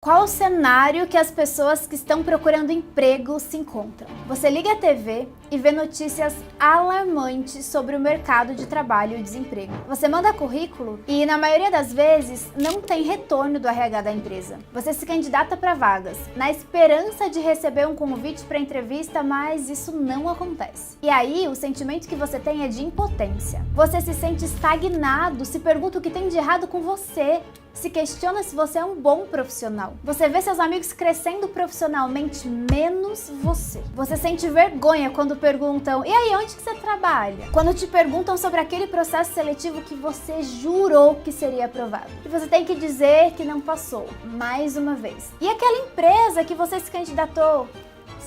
Qual o cenário que as pessoas que estão procurando emprego se encontram? Você liga a TV e vê notícias alarmantes sobre o mercado de trabalho e desemprego. Você manda currículo e, na maioria das vezes, não tem retorno do RH da empresa. Você se candidata para vagas, na esperança de receber um convite para entrevista, mas isso não acontece. E aí, o sentimento que você tem é de impotência. Você se sente estagnado, se pergunta o que tem de errado com você. Se questiona se você é um bom profissional. Você vê seus amigos crescendo profissionalmente, menos você. Você sente vergonha quando perguntam: e aí, onde que você trabalha? Quando te perguntam sobre aquele processo seletivo que você jurou que seria aprovado. E você tem que dizer que não passou, mais uma vez. E aquela empresa que você se candidatou?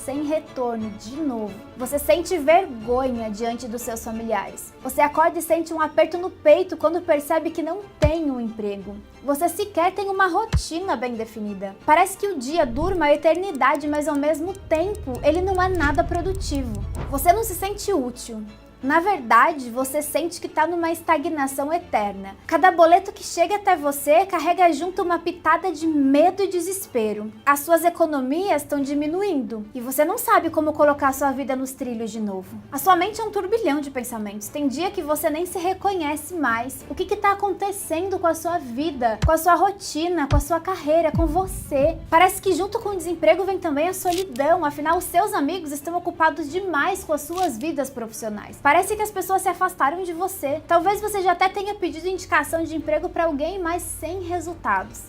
Sem retorno, de novo. Você sente vergonha diante dos seus familiares. Você acorda e sente um aperto no peito quando percebe que não tem um emprego. Você sequer tem uma rotina bem definida. Parece que o dia dura uma eternidade, mas ao mesmo tempo ele não é nada produtivo. Você não se sente útil. Na verdade, você sente que está numa estagnação eterna. Cada boleto que chega até você carrega junto uma pitada de medo e desespero. As suas economias estão diminuindo e você não sabe como colocar sua vida nos trilhos de novo. A sua mente é um turbilhão de pensamentos. Tem dia que você nem se reconhece mais. O que está acontecendo com a sua vida, com a sua rotina, com a sua carreira, com você? Parece que junto com o desemprego vem também a solidão. Afinal, os seus amigos estão ocupados demais com as suas vidas profissionais. Parece que as pessoas se afastaram de você. Talvez você já até tenha pedido indicação de emprego para alguém, mas sem resultados.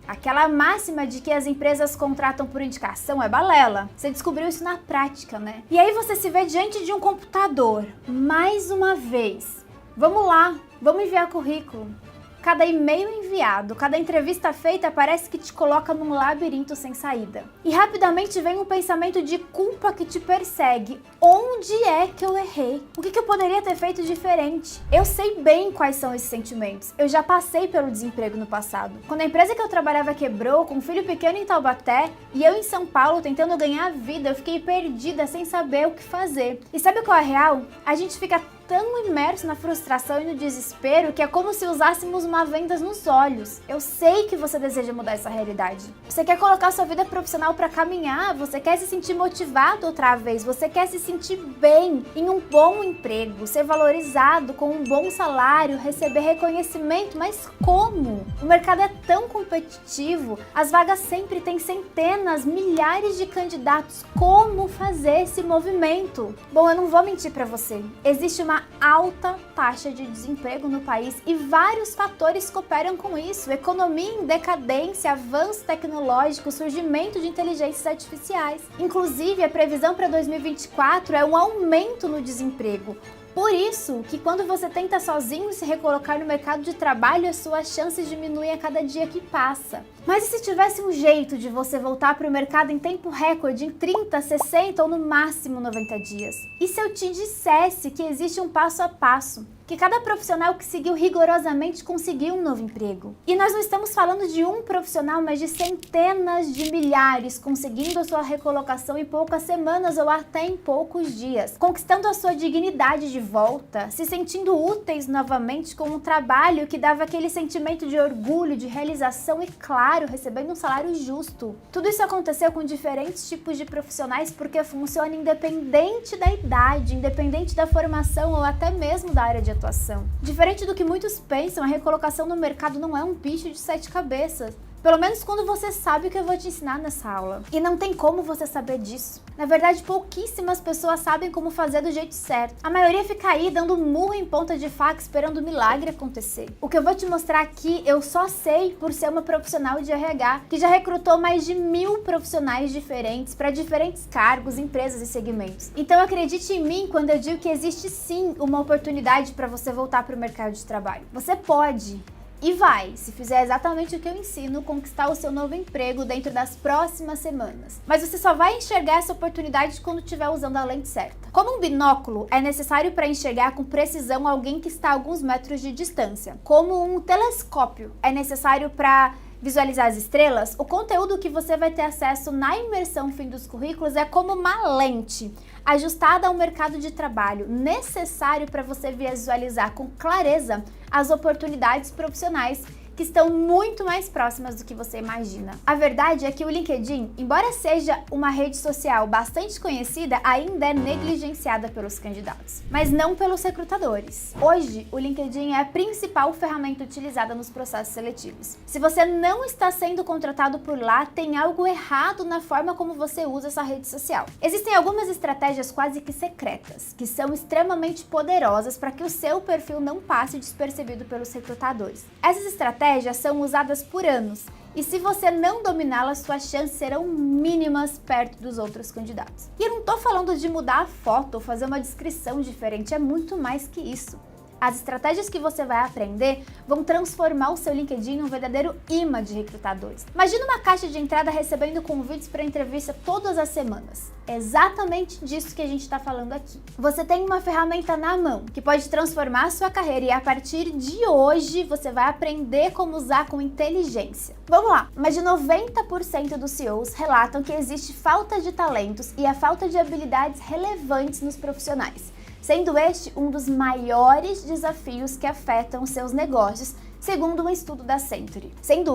Aquela máxima de que as empresas contratam por indicação é balela. Você descobriu isso na prática, né? E aí você se vê diante de um computador, mais uma vez. Vamos lá, vamos enviar currículo. Cada e-mail enviado, cada entrevista feita parece que te coloca num labirinto sem saída. E rapidamente vem um pensamento de culpa que te persegue. Onde é que eu errei? O que eu poderia ter feito diferente? Eu sei bem quais são esses sentimentos. Eu já passei pelo desemprego no passado. Quando a empresa que eu trabalhava quebrou, com um filho pequeno em Taubaté, e eu em São Paulo tentando ganhar a vida, eu fiquei perdida, sem saber o que fazer. E sabe qual é a real? A gente fica tão imerso na frustração e no desespero que é como se usássemos uma venda nos olhos. Eu sei que você deseja mudar essa realidade. Você quer colocar sua vida profissional para caminhar, você quer se sentir motivado outra vez, você quer se sentir bem em um bom emprego, ser valorizado com um bom salário, receber reconhecimento, mas como? O mercado é tão competitivo, as vagas sempre têm centenas, milhares de candidatos. Como fazer esse movimento? Bom, eu não vou mentir para você. Existe uma alta taxa de desemprego no país e vários fatores cooperam com isso. Economia em decadência, avanço tecnológico, surgimento de inteligências artificiais. Inclusive, a previsão para 2024 é um aumento no desemprego. Por isso que quando você tenta sozinho se recolocar no mercado de trabalho, as suas chances diminuem a cada dia que passa. Mas e se tivesse um jeito de você voltar para o mercado em tempo recorde, em 30, 60 ou no máximo 90 dias? E se eu te dissesse que existe um passo a passo? Que cada profissional que seguiu rigorosamente conseguiu um novo emprego. E nós não estamos falando de um profissional, mas de centenas de milhares conseguindo a sua recolocação em poucas semanas ou até em poucos dias, conquistando a sua dignidade de volta, se sentindo úteis novamente com um trabalho que dava aquele sentimento de orgulho, de realização e, claro, recebendo um salário justo. Tudo isso aconteceu com diferentes tipos de profissionais porque funciona independente da idade, independente da formação ou até mesmo da área de atuação. Diferente do que muitos pensam, a recolocação no mercado não é um bicho de 7 cabeças. Pelo menos quando você sabe o que eu vou te ensinar nessa aula. E não tem como você saber disso. Na verdade, pouquíssimas pessoas sabem como fazer do jeito certo. A maioria fica aí dando murro em ponta de faca esperando o milagre acontecer. O que eu vou te mostrar aqui, eu só sei por ser uma profissional de RH que já recrutou mais de 1000 profissionais diferentes para diferentes cargos, empresas e segmentos. Então acredite em mim quando eu digo que existe sim uma oportunidade para você voltar para o mercado de trabalho. Você pode. E vai, se fizer exatamente o que eu ensino, conquistar o seu novo emprego dentro das próximas semanas. Mas você só vai enxergar essa oportunidade quando estiver usando a lente certa. Como um binóculo é necessário para enxergar com precisão alguém que está a alguns metros de distância. Como um telescópio é necessário para visualizar as estrelas, o conteúdo que você vai ter acesso na imersão fim dos currículos é como uma lente ajustada ao mercado de trabalho, necessário para você visualizar com clareza as oportunidades profissionais que estão muito mais próximas do que você imagina. A verdade é que o LinkedIn, embora seja uma rede social bastante conhecida, ainda é negligenciada pelos candidatos, mas não pelos recrutadores. Hoje, o LinkedIn é a principal ferramenta utilizada nos processos seletivos. Se você não está sendo contratado por lá, tem algo errado na forma como você usa essa rede social. Existem algumas estratégias quase que secretas, que são extremamente poderosas para que o seu perfil não passe despercebido pelos recrutadores. Essas estratégias são usadas por anos, e se você não dominá-las, suas chances serão mínimas perto dos outros candidatos. E eu não estou falando de mudar a foto ou fazer uma descrição diferente, é muito mais que isso. As estratégias que você vai aprender vão transformar o seu LinkedIn em um verdadeiro imã de recrutadores. Imagina uma caixa de entrada recebendo convites para entrevista todas as semanas. É exatamente disso que a gente está falando aqui. Você tem uma ferramenta na mão que pode transformar a sua carreira e a partir de hoje você vai aprender como usar com inteligência. Vamos lá! Mais de 90% dos CEOs relatam que existe falta de talentos e a falta de habilidades relevantes nos profissionais, sendo este um dos maiores desafios que afetam seus negócios, segundo um estudo da Century. Segundo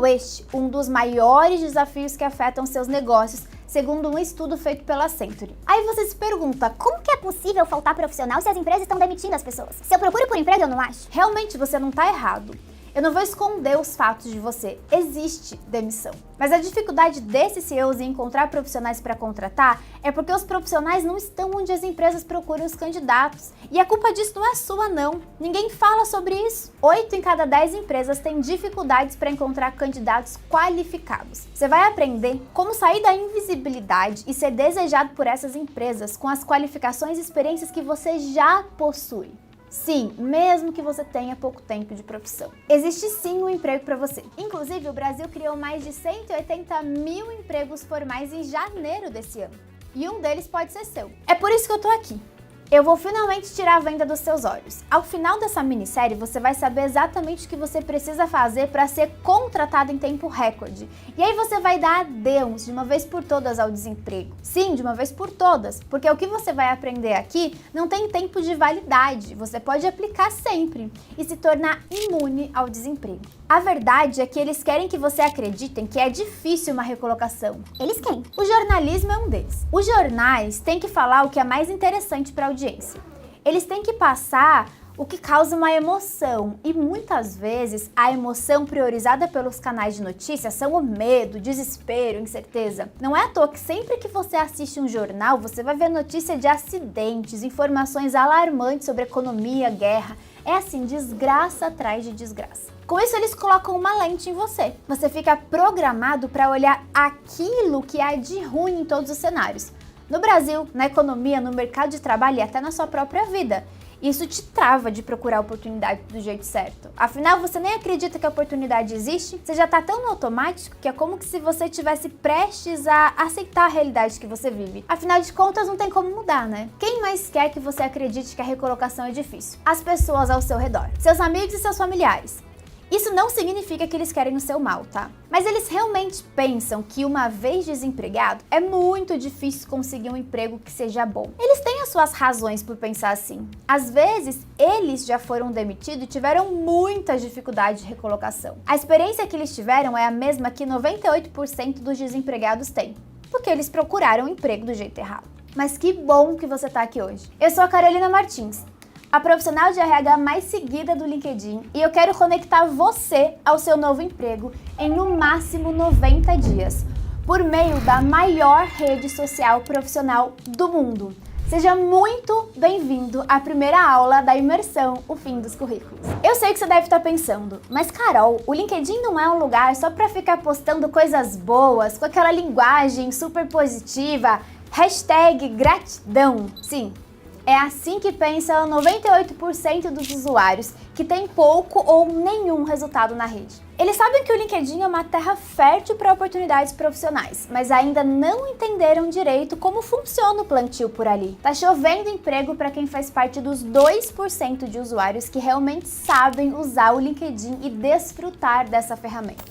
um estudo feito pela Century. Aí você se pergunta, como que é possível faltar profissional se as empresas estão demitindo as pessoas? Se eu procuro por emprego, eu não acho. Realmente, você não está errado. Eu não vou esconder os fatos de você. Existe demissão. Mas a dificuldade desses CEOs em encontrar profissionais para contratar é porque os profissionais não estão onde as empresas procuram os candidatos. E a culpa disso não é sua, não. Ninguém fala sobre isso. 8 em cada 10 empresas têm dificuldades para encontrar candidatos qualificados. Você vai aprender como sair da invisibilidade e ser desejado por essas empresas com as qualificações e experiências que você já possui. Sim, mesmo que você tenha pouco tempo de profissão. Existe sim um emprego para você. Inclusive, o Brasil criou mais de 180 mil empregos formais em janeiro desse ano. E um deles pode ser seu. É por isso que eu tô aqui. Eu vou finalmente tirar a venda dos seus olhos. Ao final dessa minissérie, você vai saber exatamente o que você precisa fazer para ser contratado em tempo recorde. E aí você vai dar adeus de uma vez por todas ao desemprego. Sim, de uma vez por todas, porque o que você vai aprender aqui não tem tempo de validade. Você pode aplicar sempre e se tornar imune ao desemprego. A verdade é que eles querem que você acredite que é difícil uma recolocação. Eles querem. O jornalismo é um deles. Os jornais têm que falar o que é mais interessante para a audiência. Eles têm que passar o que causa uma emoção, e muitas vezes a emoção priorizada pelos canais de notícias são o medo, desespero, incerteza. Não é à toa que sempre que você assiste um jornal, você vai ver notícia de acidentes, informações alarmantes sobre economia, guerra. É assim, desgraça atrás de desgraça. Com isso, eles colocam uma lente em você. Você fica programado para olhar aquilo que há de ruim em todos os cenários. No Brasil, na economia, no mercado de trabalho e até na sua própria vida. Isso te trava de procurar oportunidade do jeito certo. Afinal, você nem acredita que a oportunidade existe, você já está tão no automático que é como se você estivesse prestes a aceitar a realidade que você vive. Afinal de contas, não tem como mudar, né? Quem mais quer que você acredite que a recolocação é difícil? As pessoas ao seu redor, seus amigos e seus familiares. Isso não significa que eles querem o seu mal, tá? Mas eles realmente pensam que uma vez desempregado, é muito difícil conseguir um emprego que seja bom. Eles têm as suas razões por pensar assim. Às vezes, eles já foram demitidos e tiveram muita dificuldade de recolocação. A experiência que eles tiveram é a mesma que 98% dos desempregados têm, porque eles procuraram um emprego do jeito errado. Mas que bom que você tá aqui hoje. Eu sou a Carolina Martins, a profissional de RH mais seguida do LinkedIn, e eu quero conectar você ao seu novo emprego em no máximo 90 dias, por meio da maior rede social profissional do mundo. Seja muito bem-vindo à primeira aula da imersão O Fim dos Currículos. Eu sei que você deve estar pensando, mas Carol, o LinkedIn não é um lugar só para ficar postando coisas boas, com aquela linguagem super positiva, #gratidão. Sim. É assim que pensa 98% dos usuários que têm pouco ou nenhum resultado na rede. Eles sabem que o LinkedIn é uma terra fértil para oportunidades profissionais, mas ainda não entenderam direito como funciona o plantio por ali. Tá chovendo emprego para quem faz parte dos 2% de usuários que realmente sabem usar o LinkedIn e desfrutar dessa ferramenta.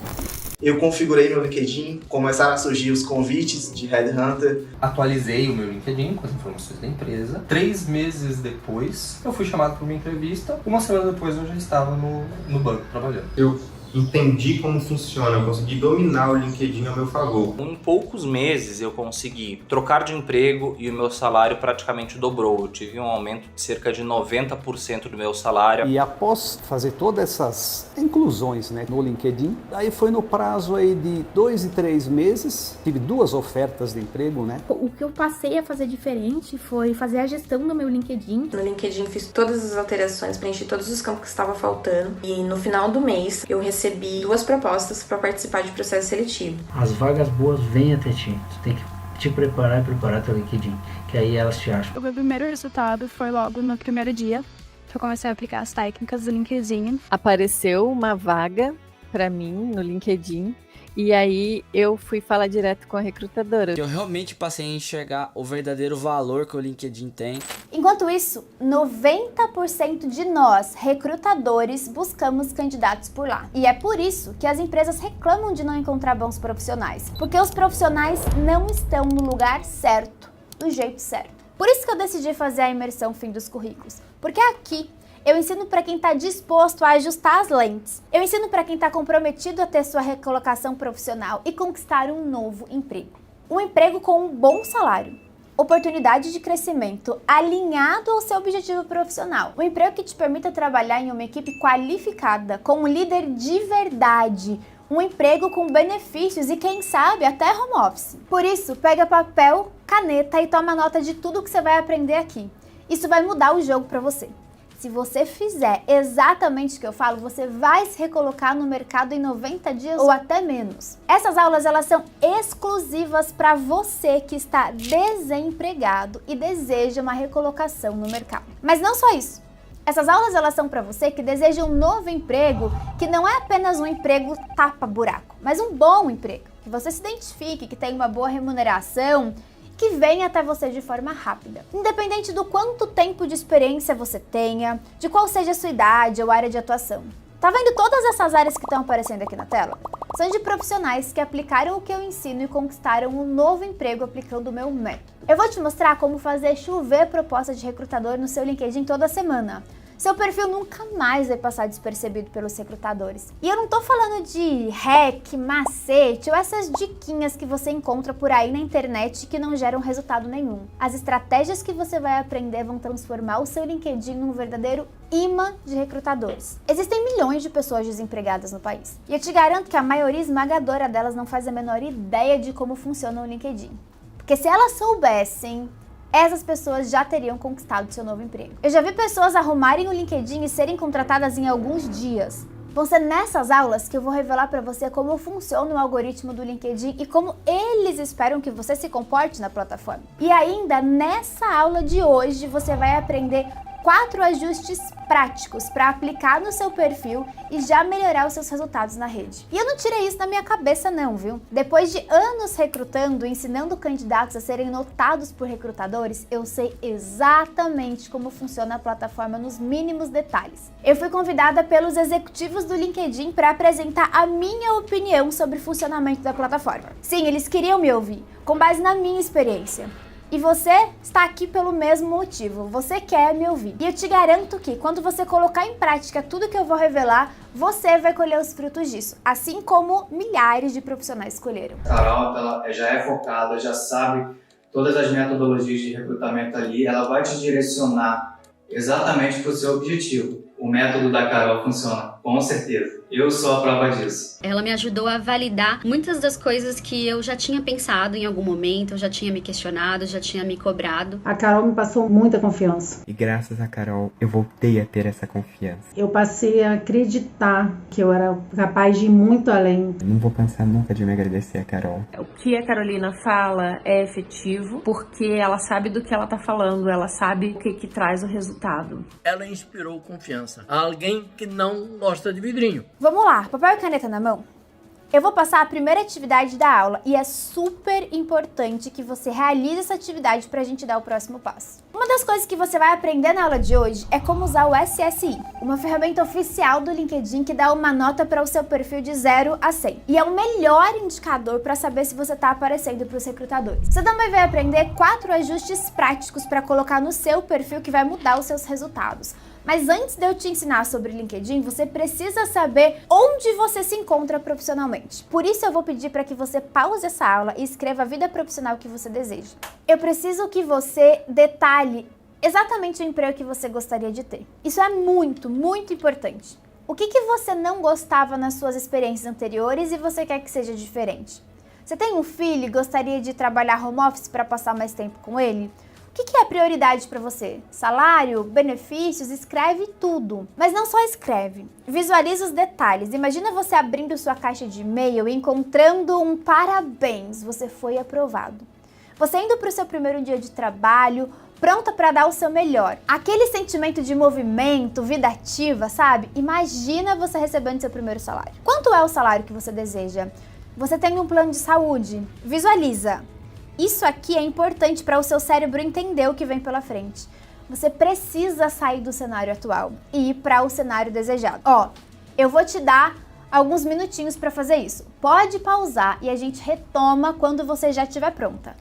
Eu configurei meu LinkedIn, começaram a surgir os convites de Headhunter. Atualizei o meu LinkedIn com as informações da empresa. 3 meses depois, eu fui chamado para uma entrevista. Uma semana depois, eu já estava no banco trabalhando. Eu entendi como funciona, eu consegui dominar o LinkedIn a meu favor. Em poucos meses eu consegui trocar de emprego e o meu salário praticamente dobrou. Eu tive um aumento de cerca de 90% do meu salário. E após fazer todas essas inclusões, né, no LinkedIn, aí foi no prazo aí de 2 e 3 meses, tive 2 ofertas de emprego, né? O que eu passei a fazer diferente foi fazer a gestão do meu LinkedIn. No LinkedIn fiz todas as alterações, preenchi todos os campos que estavam faltando e no final do mês eu recebi 2 propostas para participar de processo seletivo. As vagas boas vêm até ti, tu tem que te preparar e preparar teu LinkedIn, que aí elas te acham. O meu primeiro resultado foi logo no primeiro dia que eu comecei a aplicar as técnicas do LinkedIn. Apareceu uma vaga para mim no LinkedIn e aí eu fui falar direto com a recrutadora. Eu realmente passei a enxergar o verdadeiro valor que o LinkedIn tem. Enquanto isso, 90% de nós, recrutadores, buscamos candidatos por lá. E é por isso que as empresas reclamam de não encontrar bons profissionais. Porque os profissionais não estão no lugar certo, do jeito certo. Por isso que eu decidi fazer a imersão Fim dos Currículos. Porque aqui eu ensino para quem está disposto a ajustar as lentes. Eu ensino para quem está comprometido a ter sua recolocação profissional e conquistar um novo emprego. Um emprego com um bom salário, oportunidade de crescimento alinhado ao seu objetivo profissional. Um emprego que te permita trabalhar em uma equipe qualificada, com um líder de verdade. Um emprego com benefícios e, quem sabe, até home office. Por isso, pega papel, caneta e toma nota de tudo que você vai aprender aqui. Isso vai mudar o jogo para você. Se você fizer exatamente o que eu falo, você vai se recolocar no mercado em 90 dias ou até menos. Essas aulas, elas são exclusivas para você que está desempregado e deseja uma recolocação no mercado. Mas não só isso. Essas aulas, elas são para você que deseja um novo emprego, que não é apenas um emprego tapa-buraco, mas um bom emprego. Que você se identifique, que tenha uma boa remuneração, que venha até você de forma rápida. Independente do quanto tempo de experiência você tenha, de qual seja a sua idade ou área de atuação. Tá vendo todas essas áreas que estão aparecendo aqui na tela? São de profissionais que aplicaram o que eu ensino e conquistaram um novo emprego aplicando o meu método. Eu vou te mostrar como fazer chover proposta de recrutador no seu LinkedIn toda semana. Seu perfil nunca mais vai passar despercebido pelos recrutadores. E eu não tô falando de hack, macete ou essas diquinhas que você encontra por aí na internet que não geram resultado nenhum. As estratégias que você vai aprender vão transformar o seu LinkedIn num verdadeiro imã de recrutadores. Existem milhões de pessoas desempregadas no país. E eu te garanto que a maioria esmagadora delas não faz a menor ideia de como funciona o LinkedIn. Porque se elas soubessem, essas pessoas já teriam conquistado seu novo emprego. Eu já vi pessoas arrumarem o LinkedIn e serem contratadas em alguns dias. Vão ser nessas aulas que eu vou revelar para você como funciona o algoritmo do LinkedIn e como eles esperam que você se comporte na plataforma. E ainda nessa aula de hoje você vai aprender 4 ajustes práticos para aplicar no seu perfil e já melhorar os seus resultados na rede. E eu não tirei isso da minha cabeça não, viu? Depois de anos recrutando, ensinando candidatos a serem notados por recrutadores, eu sei exatamente como funciona a plataforma nos mínimos detalhes. Eu fui convidada pelos executivos do LinkedIn para apresentar a minha opinião sobre o funcionamento da plataforma. Sim, eles queriam me ouvir, com base na minha experiência. E você está aqui pelo mesmo motivo, você quer me ouvir. E eu te garanto que quando você colocar em prática tudo que eu vou revelar, você vai colher os frutos disso, assim como milhares de profissionais escolheram. A Carol, ela já é focada, já sabe todas as metodologias de recrutamento ali, ela vai te direcionar exatamente para o seu objetivo. O método da Carol funciona, com certeza. Eu sou a prova disso. Ela me ajudou a validar muitas das coisas que eu já tinha pensado em algum momento, eu já tinha me questionado, já tinha me cobrado. A Carol me passou muita confiança. E graças a Carol, eu voltei a ter essa confiança. Eu passei a acreditar que eu era capaz de ir muito além. Eu não vou cansar nunca de me agradecer a Carol. O que a Carolina fala é efetivo, porque ela sabe do que ela tá falando, ela sabe o que traz o resultado. Ela inspirou confiança a alguém que não gosta de vidrinho. Vamos lá, papel e caneta na mão? Eu vou passar a primeira atividade da aula e é super importante que você realize essa atividade para a gente dar o próximo passo. Uma das coisas que você vai aprender na aula de hoje é como usar o SSI, uma ferramenta oficial do LinkedIn que dá uma nota para o seu perfil de 0 a 100. E é o melhor indicador para saber se você está aparecendo para os recrutadores. Você também vai aprender 4 ajustes práticos para colocar no seu perfil que vai mudar os seus resultados. Mas antes de eu te ensinar sobre LinkedIn, você precisa saber onde você se encontra profissionalmente. Por isso eu vou pedir para que você pause essa aula e escreva a vida profissional que você deseja. Eu preciso que você detalhe exatamente o emprego que você gostaria de ter. Isso é muito, muito importante. O que você não gostava nas suas experiências anteriores e você quer que seja diferente? Você tem um filho e gostaria de trabalhar home office para passar mais tempo com ele? O que é prioridade para você? Salário, benefícios? Escreve tudo. Mas não só escreve. Visualiza os detalhes. Imagina você abrindo sua caixa de e-mail e encontrando um parabéns, você foi aprovado. Você indo para o seu primeiro dia de trabalho, pronta para dar o seu melhor. Aquele sentimento de movimento, vida ativa, sabe? Imagina você recebendo seu primeiro salário. Quanto é o salário que você deseja? Você tem um plano de saúde? Visualiza. Isso aqui é importante para o seu cérebro entender o que vem pela frente. Você precisa sair do cenário atual e ir para o cenário desejado. Ó, eu vou te dar alguns minutinhos para fazer isso. Pode pausar e a gente retoma quando você já estiver pronta.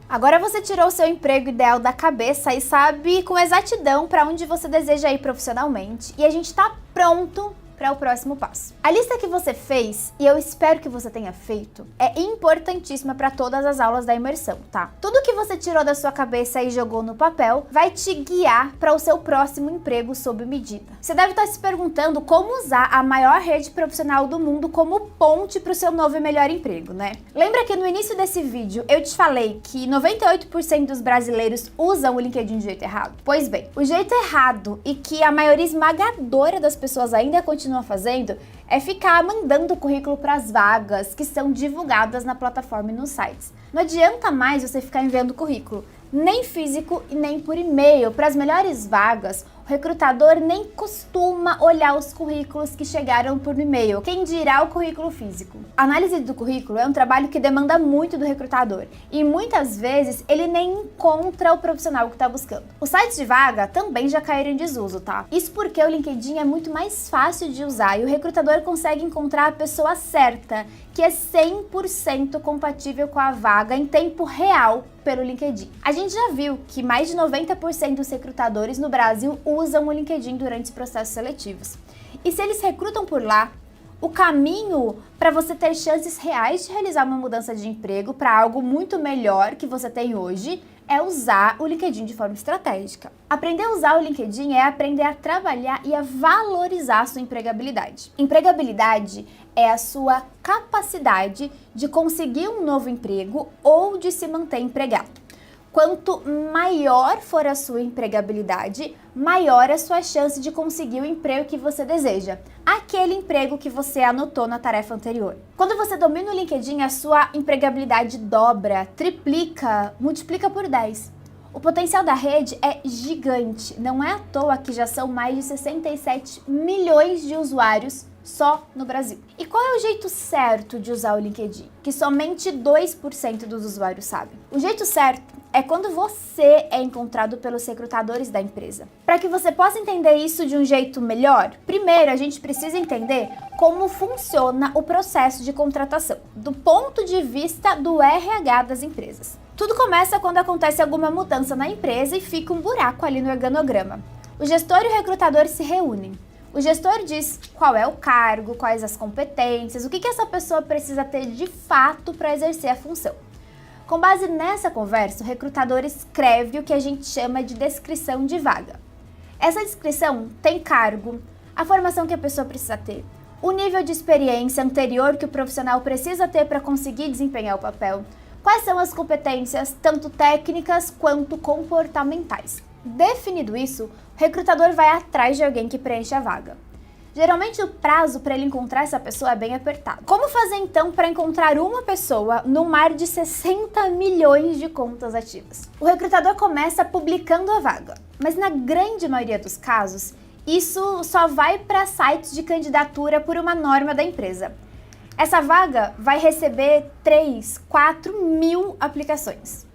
Agora você tirou o seu emprego ideal da cabeça e sabe com exatidão para onde você deseja ir profissionalmente. E a gente está pronto para o próximo passo. A lista que você fez, e eu espero que você tenha feito, é importantíssima para todas as aulas da imersão, tá? Tudo que você tirou da sua cabeça e jogou no papel vai te guiar para o seu próximo emprego sob medida. Você deve estar se perguntando como usar a maior rede profissional do mundo como ponte para o seu novo e melhor emprego, né? Lembra que no início desse vídeo eu te falei que 98% dos brasileiros usam o LinkedIn de jeito errado? Pois bem, o jeito errado e que a maioria esmagadora das pessoas ainda continua fazendo é ficar mandando currículo para as vagas que são divulgadas na plataforma e nos sites. Não adianta mais você ficar enviando currículo, nem físico e nem por e-mail. Para as melhores vagas, o recrutador nem costuma olhar os currículos que chegaram por e-mail, quem dirá o currículo físico. A análise do currículo é um trabalho que demanda muito do recrutador e muitas vezes ele nem encontra o profissional que está buscando. Os sites de vaga também já caíram em desuso, tá? Isso porque o LinkedIn é muito mais fácil de usar e o recrutador consegue encontrar a pessoa certa, que é 100% compatível com a vaga em tempo real pelo LinkedIn. A gente já viu que mais de 90% dos recrutadores no Brasil usam o LinkedIn durante os processos seletivos. E se eles recrutam por lá, o caminho para você ter chances reais de realizar uma mudança de emprego para algo muito melhor que você tem hoje é usar o LinkedIn de forma estratégica. Aprender a usar o LinkedIn é aprender a trabalhar e a valorizar a sua empregabilidade. Empregabilidade é a sua capacidade de conseguir um novo emprego ou de se manter empregado. Quanto maior for a sua empregabilidade, maior a sua chance de conseguir o emprego que você deseja. Aquele emprego que você anotou na tarefa anterior. Quando você domina o LinkedIn, a sua empregabilidade dobra, triplica, multiplica por 10. O potencial da rede é gigante. Não é à toa que já são mais de 67 milhões de usuários só no Brasil. E qual é o jeito certo de usar o LinkedIn? Que somente 2% dos usuários sabem. O jeito certo é quando você é encontrado pelos recrutadores da empresa. Para que você possa entender isso de um jeito melhor, primeiro a gente precisa entender como funciona o processo de contratação, do ponto de vista do RH das empresas. Tudo começa quando acontece alguma mudança na empresa e fica um buraco ali no organograma. O gestor e o recrutador se reúnem. O gestor diz qual é o cargo, quais as competências, o que essa pessoa precisa ter de fato para exercer a função. Com base nessa conversa, o recrutador escreve o que a gente chama de descrição de vaga. Essa descrição tem cargo, a formação que a pessoa precisa ter, o nível de experiência anterior que o profissional precisa ter para conseguir desempenhar o papel, quais são as competências, tanto técnicas quanto comportamentais. Definido isso, o recrutador vai atrás de alguém que preencha a vaga. Geralmente o prazo para ele encontrar essa pessoa é bem apertado. Como fazer então para encontrar uma pessoa no mar de 60 milhões de contas ativas? O recrutador começa publicando a vaga, mas na grande maioria dos casos, isso só vai para sites de candidatura por uma norma da empresa. Essa vaga vai receber 3, 4 mil aplicações.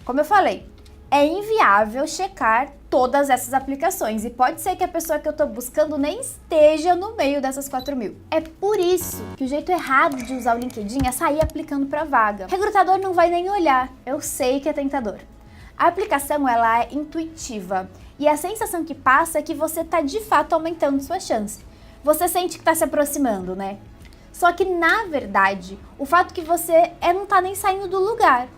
Como eu falei, é inviável checar todas essas aplicações e pode ser que a pessoa que eu estou buscando nem esteja no meio dessas 4 mil. É por isso que o jeito errado de usar o LinkedIn é sair aplicando para vaga. O recrutador não vai nem olhar, eu sei que é tentador. A aplicação ela é intuitiva e a sensação que passa é que você está de fato aumentando sua chance. Você sente que está se aproximando, né? Só que na verdade, o fato que você não está nem saindo do lugar.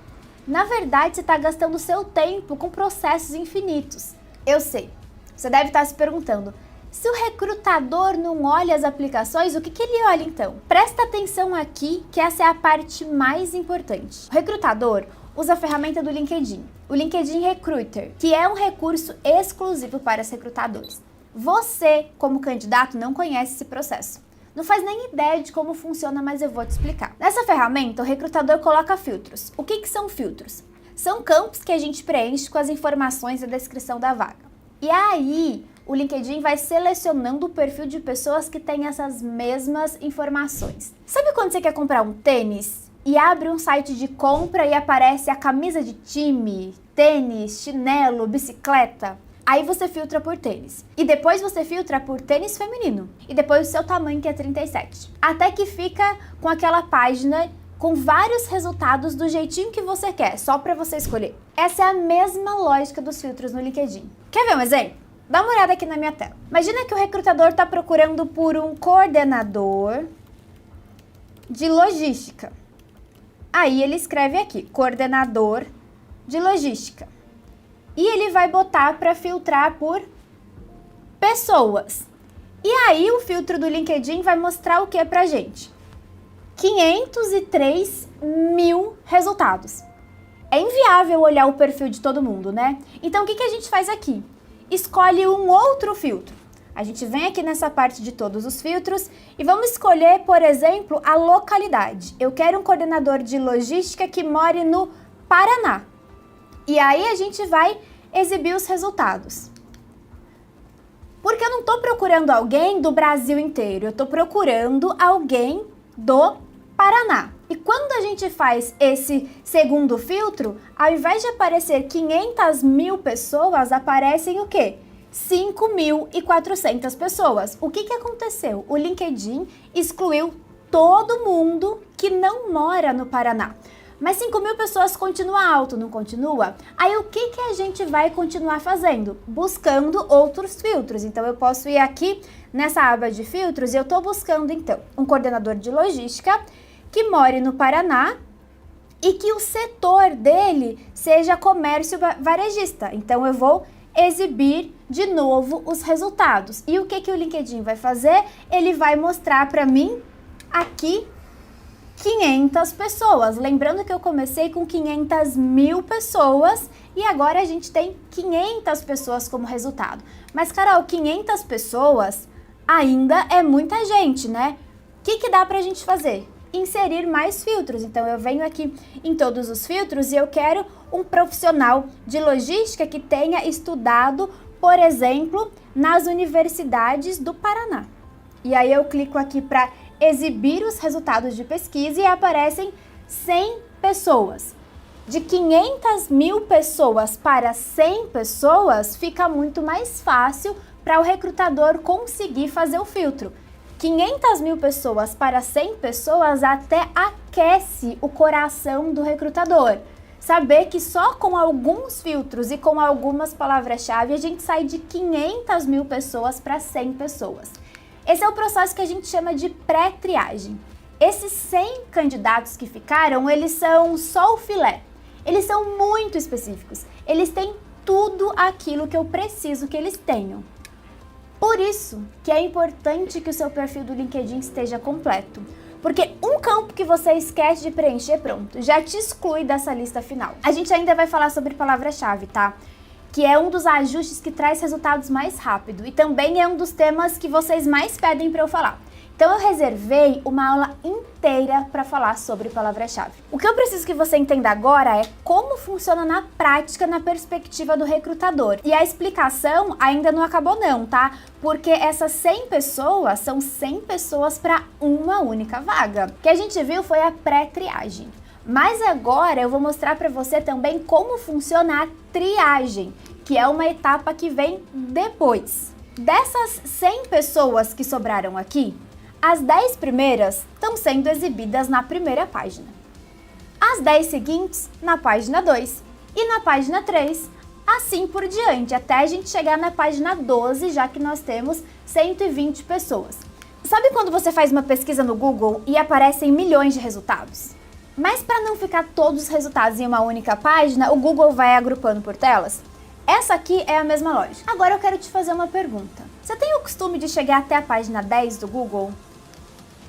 Na verdade, você está gastando seu tempo com processos infinitos. Eu sei, você deve estar se perguntando, se o recrutador não olha as aplicações, o que ele olha então? Presta atenção aqui que essa é a parte mais importante. O recrutador usa a ferramenta do LinkedIn, o LinkedIn Recruiter, que é um recurso exclusivo para os recrutadores. Você, como candidato, não conhece esse processo. Não faz nem ideia de como funciona, mas eu vou te explicar. Nessa ferramenta, o recrutador coloca filtros. O que são filtros? São campos que a gente preenche com as informações da descrição da vaga. E aí, o LinkedIn vai selecionando o perfil de pessoas que têm essas mesmas informações. Sabe quando você quer comprar um tênis e abre um site de compra e aparece a camisa de time, tênis, chinelo, bicicleta? Aí você filtra por tênis. E depois você filtra por tênis feminino. E depois o seu tamanho, que é 37. Até que fica com aquela página com vários resultados do jeitinho que você quer, só para você escolher. Essa é a mesma lógica dos filtros no LinkedIn. Quer ver um exemplo? Dá uma olhada aqui na minha tela. Imagina que o recrutador está procurando por um coordenador de logística. Aí ele escreve aqui, coordenador de logística. E ele vai botar para filtrar por pessoas. E aí o filtro do LinkedIn vai mostrar o que pra gente? 503 mil resultados. É inviável olhar o perfil de todo mundo, né? Então o que a gente faz aqui? Escolhe um outro filtro. A gente vem aqui nessa parte de todos os filtros e vamos escolher, por exemplo, a localidade. Eu quero um coordenador de logística que more no Paraná. E aí a gente vai exibir os resultados. Porque eu não estou procurando alguém do Brasil inteiro, eu estou procurando alguém do Paraná. E quando a gente faz esse segundo filtro, ao invés de aparecer 500 mil pessoas, aparecem o quê? 5.400 pessoas. O que aconteceu? O LinkedIn excluiu todo mundo que não mora no Paraná. Mas 5.000 pessoas continua alto, não continua? Aí o que a gente vai continuar fazendo? Buscando outros filtros. Então eu posso ir aqui nessa aba de filtros e eu estou buscando então um coordenador de logística que more no Paraná e que o setor dele seja comércio varejista. Então eu vou exibir de novo os resultados. E o que o LinkedIn vai fazer? Ele vai mostrar para mim aqui 500 pessoas. Lembrando que eu comecei com 500 mil pessoas e agora a gente tem 500 pessoas como resultado. Mas, Carol, 500 pessoas ainda é muita gente, né? O que dá pra gente fazer? Inserir mais filtros. Então, eu venho aqui em todos os filtros e eu quero um profissional de logística que tenha estudado, por exemplo, nas universidades do Paraná. E aí eu clico aqui para exibir os resultados de pesquisa e aparecem 100 pessoas. De 500 mil pessoas para 100 pessoas, fica muito mais fácil para o recrutador conseguir fazer o filtro. 500 mil pessoas para 100 pessoas até aquece o coração do recrutador. Saber que só com alguns filtros e com algumas palavras-chave a gente sai de 500 mil pessoas para 100 pessoas. Esse é o processo que a gente chama de pré-triagem. Esses 100 candidatos que ficaram, eles são só o filé. Eles são muito específicos. Eles têm tudo aquilo que eu preciso que eles tenham. Por isso que é importante que o seu perfil do LinkedIn esteja completo. Porque um campo que você esquece de preencher, pronto, já te exclui dessa lista final. A gente ainda vai falar sobre palavra-chave, tá? Que é um dos ajustes que traz resultados mais rápido e também é um dos temas que vocês mais pedem para eu falar. Então eu reservei uma aula inteira para falar sobre palavra-chave. O que eu preciso que você entenda agora é como funciona na prática, na perspectiva do recrutador. E a explicação ainda não acabou não, tá? Porque essas 100 pessoas são 100 pessoas para uma única vaga. O que a gente viu foi a pré-triagem. Mas agora eu vou mostrar para você também como funciona a triagem, que é uma etapa que vem depois. Dessas 100 pessoas que sobraram aqui, as 10 primeiras estão sendo exibidas na primeira página. As 10 seguintes, na página 2. e na página 3, assim por diante, até a gente chegar na página 12, já que nós temos 120 pessoas. Sabe quando você faz uma pesquisa no Google e aparecem milhões de resultados? Mas para não ficar todos os resultados em uma única página, o Google vai agrupando por telas? Essa aqui é a mesma lógica. Agora eu quero te fazer uma pergunta. Você tem o costume de chegar até a página 10 do Google?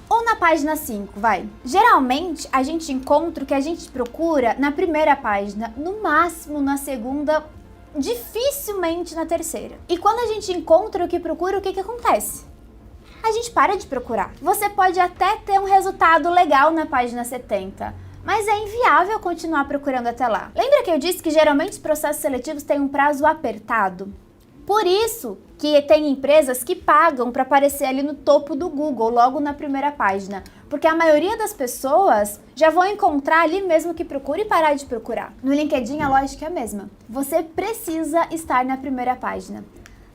Ou na página 5, vai? Geralmente, a gente encontra o que a gente procura na primeira página, no máximo na segunda, dificilmente na terceira. E quando a gente encontra o que procura, o que acontece? A gente para de procurar. Você pode até ter um resultado legal na página 70, mas é inviável continuar procurando até lá. Lembra que eu disse que geralmente os processos seletivos têm um prazo apertado? Por isso que tem empresas que pagam para aparecer ali no topo do Google, logo na primeira página, porque a maioria das pessoas já vão encontrar ali mesmo que procure e parar de procurar. No LinkedIn a lógica é a mesma. Você precisa estar na primeira página.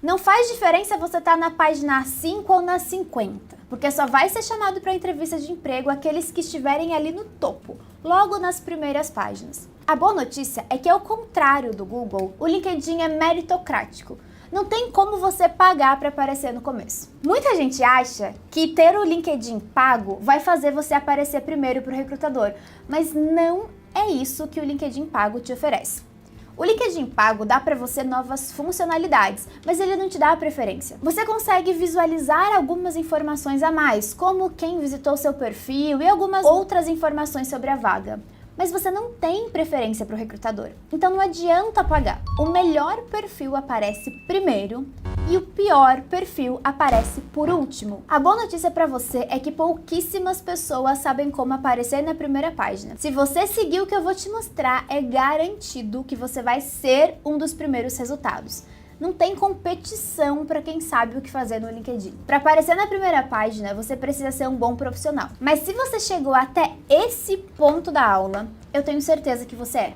Não faz diferença você estar na página 5 ou na 50, porque só vai ser chamado para entrevista de emprego aqueles que estiverem ali no topo, logo nas primeiras páginas. A boa notícia é que, ao contrário do Google, o LinkedIn é meritocrático. Não tem como você pagar para aparecer no começo. Muita gente acha que ter o LinkedIn pago vai fazer você aparecer primeiro para o recrutador, mas não é isso que o LinkedIn pago te oferece. O LinkedIn pago dá para você novas funcionalidades, mas ele não te dá a preferência. Você consegue visualizar algumas informações a mais, como quem visitou seu perfil e algumas outras informações sobre a vaga. Mas você não tem preferência para o recrutador, então não adianta pagar. O melhor perfil aparece primeiro e o pior perfil aparece por último. A boa notícia para você é que pouquíssimas pessoas sabem como aparecer na primeira página. Se você seguir o que eu vou te mostrar, é garantido que você vai ser um dos primeiros resultados. Não tem competição para quem sabe o que fazer no LinkedIn. Para aparecer na primeira página, você precisa ser um bom profissional. Mas se você chegou até esse ponto da aula, eu tenho certeza que você é.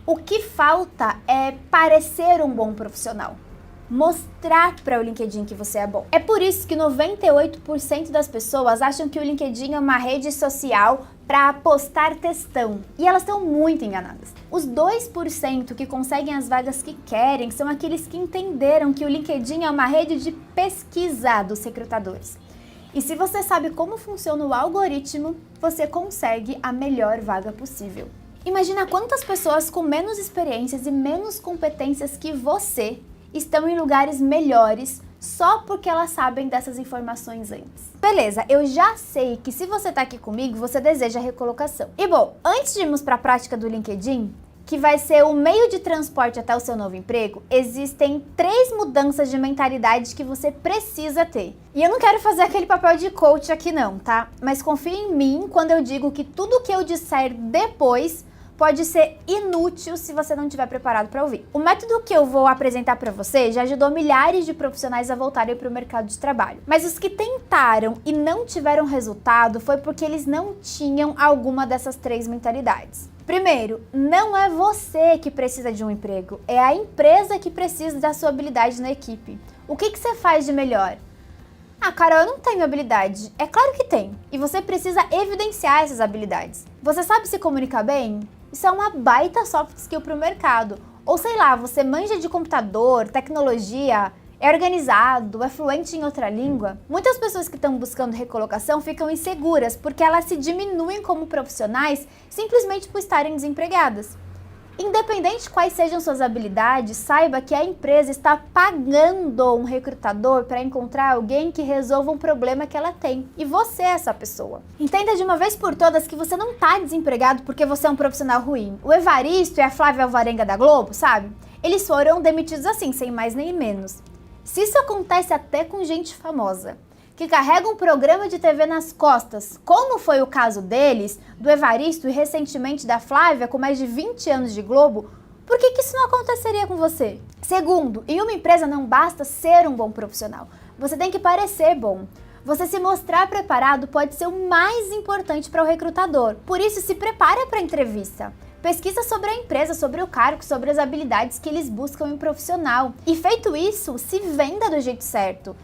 O que falta é parecer um bom profissional. Mostrar para o LinkedIn que você é bom. É por isso que 98% das pessoas acham que o LinkedIn é uma rede social para postar textão. E elas estão muito enganadas. Os 2% que conseguem as vagas que querem são aqueles que entenderam que o LinkedIn é uma rede de pesquisa dos recrutadores. E se você sabe como funciona o algoritmo, você consegue a melhor vaga possível. Imagina quantas pessoas com menos experiências e menos competências que você estão em lugares melhores só porque elas sabem dessas informações antes. Beleza, eu já sei que se você tá aqui comigo, você deseja recolocação. E bom, antes de irmos para a prática do LinkedIn, que vai ser o meio de transporte até o seu novo emprego, existem 3 mudanças de mentalidade que você precisa ter. E eu não quero fazer aquele papel de coach aqui não, tá? Mas confie em mim quando eu digo que tudo que eu disser depois pode ser inútil se você não estiver preparado para ouvir. O método que eu vou apresentar para você já ajudou milhares de profissionais a voltarem para o mercado de trabalho. Mas os que tentaram e não tiveram resultado foi porque eles não tinham alguma dessas 3 mentalidades. Primeiro, não é você que precisa de um emprego, é a empresa que precisa da sua habilidade na equipe. O que você faz de melhor? Ah, Carol, eu não tenho habilidade. É claro que tem. E você precisa evidenciar essas habilidades. Você sabe se comunicar bem? Isso é uma baita soft skill para o mercado. Ou sei lá, você manja de computador, tecnologia, é organizado, é fluente em outra língua. Muitas pessoas que estão buscando recolocação ficam inseguras porque elas se diminuem como profissionais simplesmente por estarem desempregadas. Independente de quais sejam suas habilidades, saiba que a empresa está pagando um recrutador para encontrar alguém que resolva um problema que ela tem. E você é essa pessoa. Entenda de uma vez por todas que você não está desempregado porque você é um profissional ruim. O Evaristo e a Flávia Alvarenga da Globo, sabe? Eles foram demitidos assim, sem mais nem menos. Se isso acontece até com gente famosa, que carrega um programa de TV nas costas, como foi o caso deles, do Evaristo e recentemente da Flávia, com mais de 20 anos de Globo, por que isso não aconteceria com você? Segundo, em uma empresa não basta ser um bom profissional, você tem que parecer bom. Você se mostrar preparado pode ser o mais importante para o recrutador, por isso se prepare para a entrevista. Pesquisa sobre a empresa, sobre o cargo, sobre as habilidades que eles buscam em um profissional. E feito isso, se venda do jeito certo.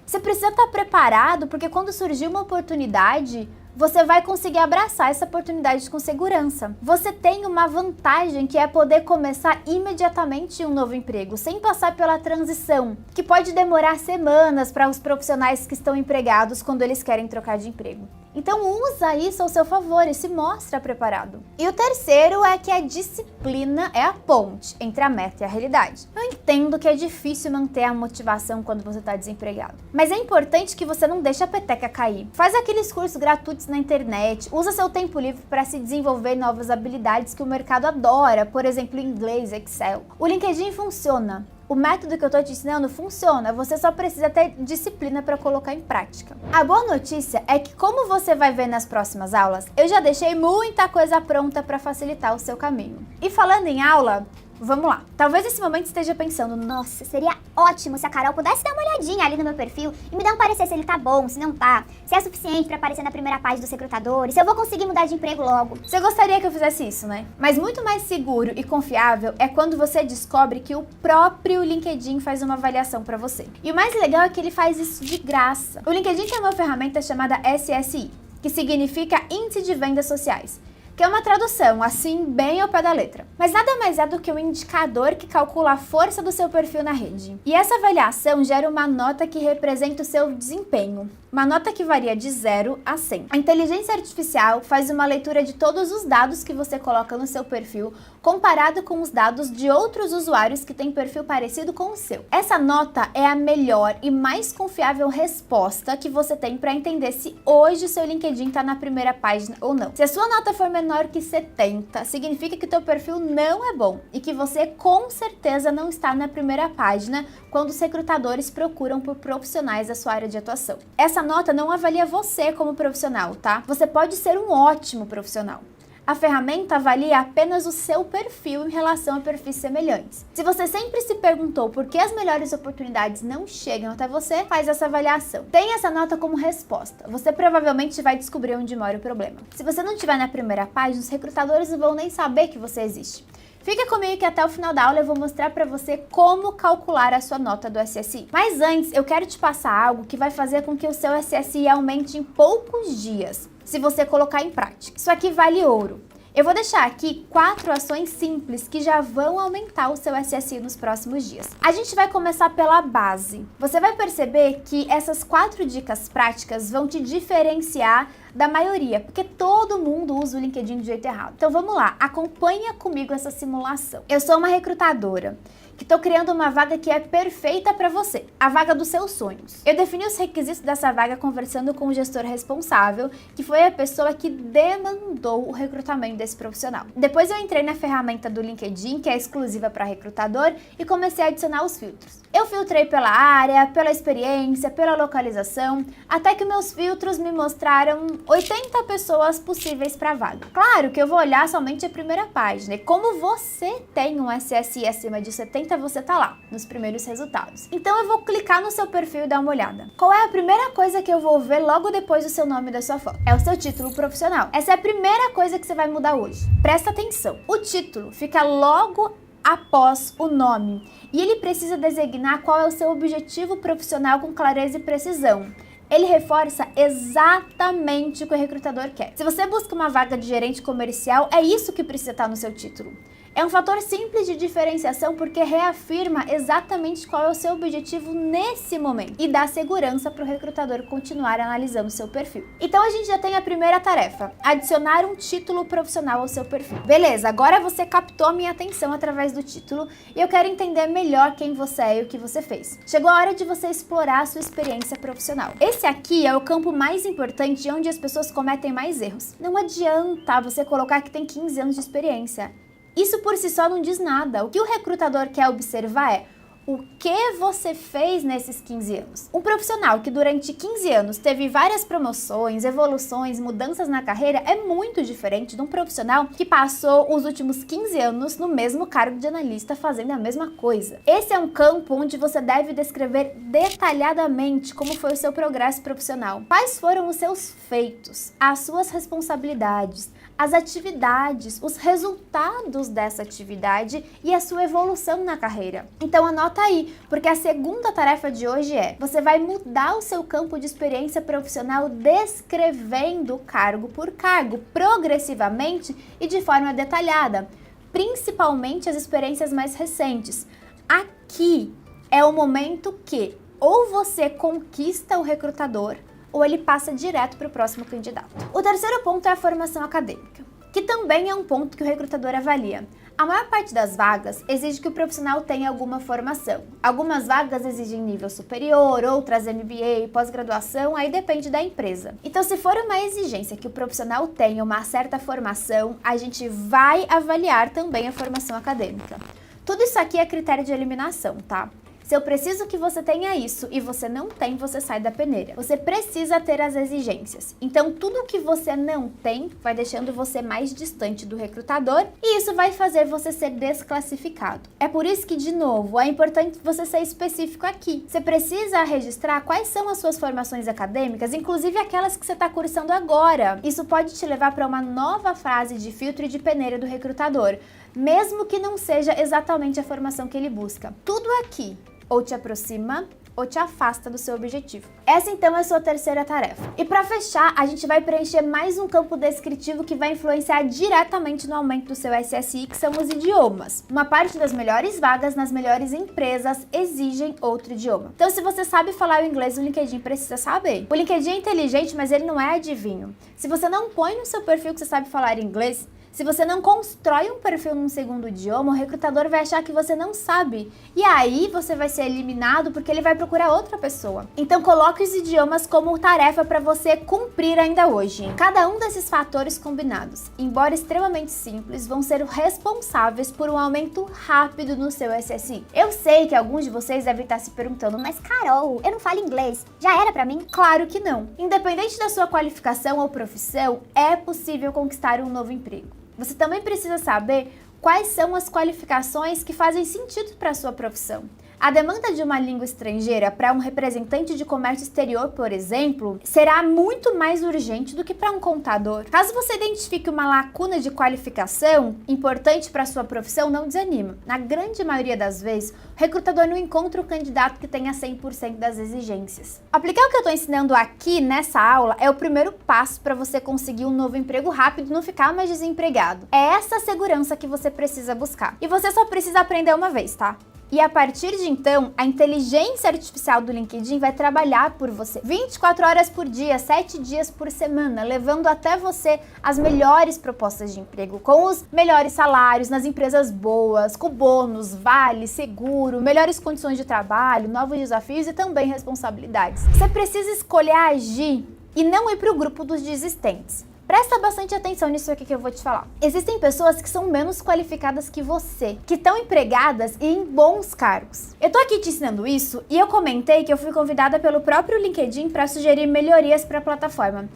Você precisa estar preparado porque quando surgir uma oportunidade, você vai conseguir abraçar essa oportunidade com segurança. Você tem uma vantagem que é poder começar imediatamente um novo emprego, sem passar pela transição, que pode demorar semanas para os profissionais que estão empregados quando eles querem trocar de emprego. Então usa isso ao seu favor e se mostra preparado. E o terceiro é que a disciplina é a ponte entre a meta e a realidade. Eu entendo que é difícil manter a motivação quando você está desempregado, mas é importante que você não deixe a peteca cair. Faz aqueles cursos gratuitos na internet, usa seu tempo livre para se desenvolver novas habilidades que o mercado adora, por exemplo, inglês, Excel. O LinkedIn funciona. O método que eu tô te ensinando funciona, você só precisa ter disciplina para colocar em prática. A boa notícia é que, como você vai ver nas próximas aulas, eu já deixei muita coisa pronta para facilitar o seu caminho. E falando em aula, vamos lá. Talvez nesse momento esteja pensando, nossa, seria ótimo se a Carol pudesse dar uma olhadinha ali no meu perfil e me dar um parecer se ele tá bom, se não tá, se é suficiente pra aparecer na primeira página dos recrutadores, se eu vou conseguir mudar de emprego logo. Você gostaria que eu fizesse isso, né? Mas muito mais seguro e confiável é quando você descobre que o próprio LinkedIn faz uma avaliação pra você. E o mais legal é que ele faz isso de graça. O LinkedIn tem uma ferramenta chamada SSI, que significa Índice de Vendas Sociais, que é uma tradução, assim, bem ao pé da letra. Mas nada mais é do que um indicador que calcula a força do seu perfil na rede. E essa avaliação gera uma nota que representa o seu desempenho. Uma nota que varia de 0 a 100. A inteligência artificial faz uma leitura de todos os dados que você coloca no seu perfil, comparado com os dados de outros usuários que têm perfil parecido com o seu. Essa nota é a melhor e mais confiável resposta que você tem para entender se hoje o seu LinkedIn está na primeira página ou não. Se a sua nota for menor que 70, significa que o teu perfil não é bom e que você com certeza não está na primeira página quando os recrutadores procuram por profissionais da sua área de atuação. Essa nota não avalia você como profissional, tá? Você pode ser um ótimo profissional. A ferramenta avalia apenas o seu perfil em relação a perfis semelhantes. Se você sempre se perguntou por que as melhores oportunidades não chegam até você, faz essa avaliação. Tenha essa nota como resposta. Você provavelmente vai descobrir onde mora o problema. Se você não estiver na primeira página, os recrutadores não vão nem saber que você existe. Fica comigo que até o final da aula eu vou mostrar para você como calcular a sua nota do SSI. Mas antes, eu quero te passar algo que vai fazer com que o seu SSI aumente em poucos dias, se você colocar em prática. Isso aqui vale ouro. Eu vou deixar aqui 4 ações simples que já vão aumentar o seu SSI nos próximos dias. A gente vai começar pela base. Você vai perceber que essas 4 dicas práticas vão te diferenciar da maioria, porque todo mundo usa o LinkedIn do jeito errado. Então vamos lá, acompanha comigo essa simulação. Eu sou uma recrutadora que estou criando uma vaga que é perfeita para você, a vaga dos seus sonhos. Eu defini os requisitos dessa vaga conversando com o gestor responsável, que foi a pessoa que demandou o recrutamento desse profissional. Depois eu entrei na ferramenta do LinkedIn, que é exclusiva para recrutador, e comecei a adicionar os filtros. Eu filtrei pela área, pela experiência, pela localização, até que meus filtros me mostraram 80 pessoas possíveis para a vaga. Claro que eu vou olhar somente a primeira página, e como você tem um SSI acima de 70, você tá lá, nos primeiros resultados. Então eu vou clicar no seu perfil e dar uma olhada. Qual é a primeira coisa que eu vou ver logo depois do seu nome e da sua foto? É o seu título profissional. Essa é a primeira coisa que você vai mudar hoje. Presta atenção. O título fica logo após o nome e ele precisa designar qual é o seu objetivo profissional com clareza e precisão. Ele reforça exatamente o que o recrutador quer. Se você busca uma vaga de gerente comercial, é isso que precisa estar no seu título. É um fator simples de diferenciação porque reafirma exatamente qual é o seu objetivo nesse momento e dá segurança para o recrutador continuar analisando o seu perfil. Então a gente já tem a primeira tarefa, adicionar um título profissional ao seu perfil. Beleza, agora você captou a minha atenção através do título e eu quero entender melhor quem você é e o que você fez. Chegou a hora de você explorar a sua experiência profissional. Esse aqui é o campo mais importante onde as pessoas cometem mais erros. Não adianta você colocar que tem 15 anos de experiência. Isso por si só não diz nada. O que o recrutador quer observar é o que você fez nesses 15 anos. Um profissional que durante 15 anos teve várias promoções, evoluções, mudanças na carreira é muito diferente de um profissional que passou os últimos 15 anos no mesmo cargo de analista fazendo a mesma coisa. Esse é um campo onde você deve descrever detalhadamente como foi o seu progresso profissional. Quais foram os seus feitos, as suas responsabilidades, as atividades, os resultados dessa atividade e a sua evolução na carreira. Então anota Anota aí, porque a segunda tarefa de hoje é: você vai mudar o seu campo de experiência profissional descrevendo cargo por cargo, progressivamente e de forma detalhada, principalmente as experiências mais recentes. Aqui é o momento que ou você conquista o recrutador ou ele passa direto para o próximo candidato. O terceiro ponto é a formação acadêmica, que também é um ponto que o recrutador avalia. A maior parte das vagas exige que o profissional tenha alguma formação. Algumas vagas exigem nível superior, outras MBA, pós-graduação, aí depende da empresa. Então, se for uma exigência que o profissional tenha uma certa formação, a gente vai avaliar também a formação acadêmica. Tudo isso aqui é critério de eliminação, tá? Se eu preciso que você tenha isso e você não tem, você sai da peneira. Você precisa ter as exigências. Então, tudo que você não tem vai deixando você mais distante do recrutador e isso vai fazer você ser desclassificado. É por isso que, de novo, é importante você ser específico aqui. Você precisa registrar quais são as suas formações acadêmicas, inclusive aquelas que você está cursando agora. Isso pode te levar para uma nova fase de filtro e de peneira do recrutador, mesmo que não seja exatamente a formação que ele busca. Tudo aqui ou te aproxima ou te afasta do seu objetivo. Essa então é a sua terceira tarefa. E para fechar, a gente vai preencher mais um campo descritivo que vai influenciar diretamente no aumento do seu SSI, que são os idiomas. Uma parte das melhores vagas nas melhores empresas exigem outro idioma. Então, se você sabe falar o inglês, o LinkedIn precisa saber. O LinkedIn é inteligente, mas ele não é adivinho. Se você não põe no seu perfil que você sabe falar inglês, se você não constrói um perfil num segundo idioma, o recrutador vai achar que você não sabe. E aí você vai ser eliminado porque ele vai procurar outra pessoa. Então coloque os idiomas como tarefa para você cumprir ainda hoje. Cada um desses fatores combinados, embora extremamente simples, vão ser responsáveis por um aumento rápido no seu SSI. Eu sei que alguns de vocês devem estar se perguntando, mas Carol, eu não falo inglês, já era para mim? Claro que não. Independente da sua qualificação ou profissão, é possível conquistar um novo emprego. Você também precisa saber quais são as qualificações que fazem sentido para a sua profissão. A demanda de uma língua estrangeira para um representante de comércio exterior, por exemplo, será muito mais urgente do que para um contador. Caso você identifique uma lacuna de qualificação importante para a sua profissão, não desanima. Na grande maioria das vezes, o recrutador não encontra o candidato que tenha 100% das exigências. Aplicar o que eu estou ensinando aqui nessa aula é o primeiro passo para você conseguir um novo emprego rápido e não ficar mais desempregado. É essa segurança que você precisa buscar. E você só precisa aprender uma vez, tá? E a partir de então, a inteligência artificial do LinkedIn vai trabalhar por você 24 horas por dia, 7 dias por semana, levando até você as melhores propostas de emprego, com os melhores salários, nas empresas boas, com bônus, vale, seguro, melhores condições de trabalho, novos desafios e também responsabilidades. Você precisa escolher agir e não ir para o grupo dos desistentes. Presta bastante atenção nisso aqui que eu vou te falar. Existem pessoas que são menos qualificadas que você, que estão empregadas e em bons cargos. Eu tô aqui te ensinando isso e eu comentei que eu fui convidada pelo próprio LinkedIn para sugerir melhorias para a plataforma.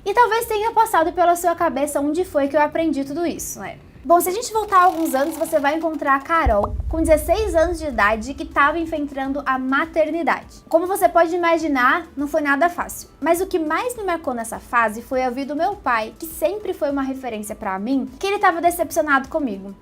E talvez tenha passado pela sua cabeça onde foi que eu aprendi tudo isso, né? Bom, se a gente voltar alguns anos, você vai encontrar a Carol, com 16 anos de idade, que estava enfrentando a maternidade. Como você pode imaginar, não foi nada fácil. Mas o que mais me marcou nessa fase foi a vida do meu pai, que sempre foi uma referência para mim, que ele estava decepcionado comigo.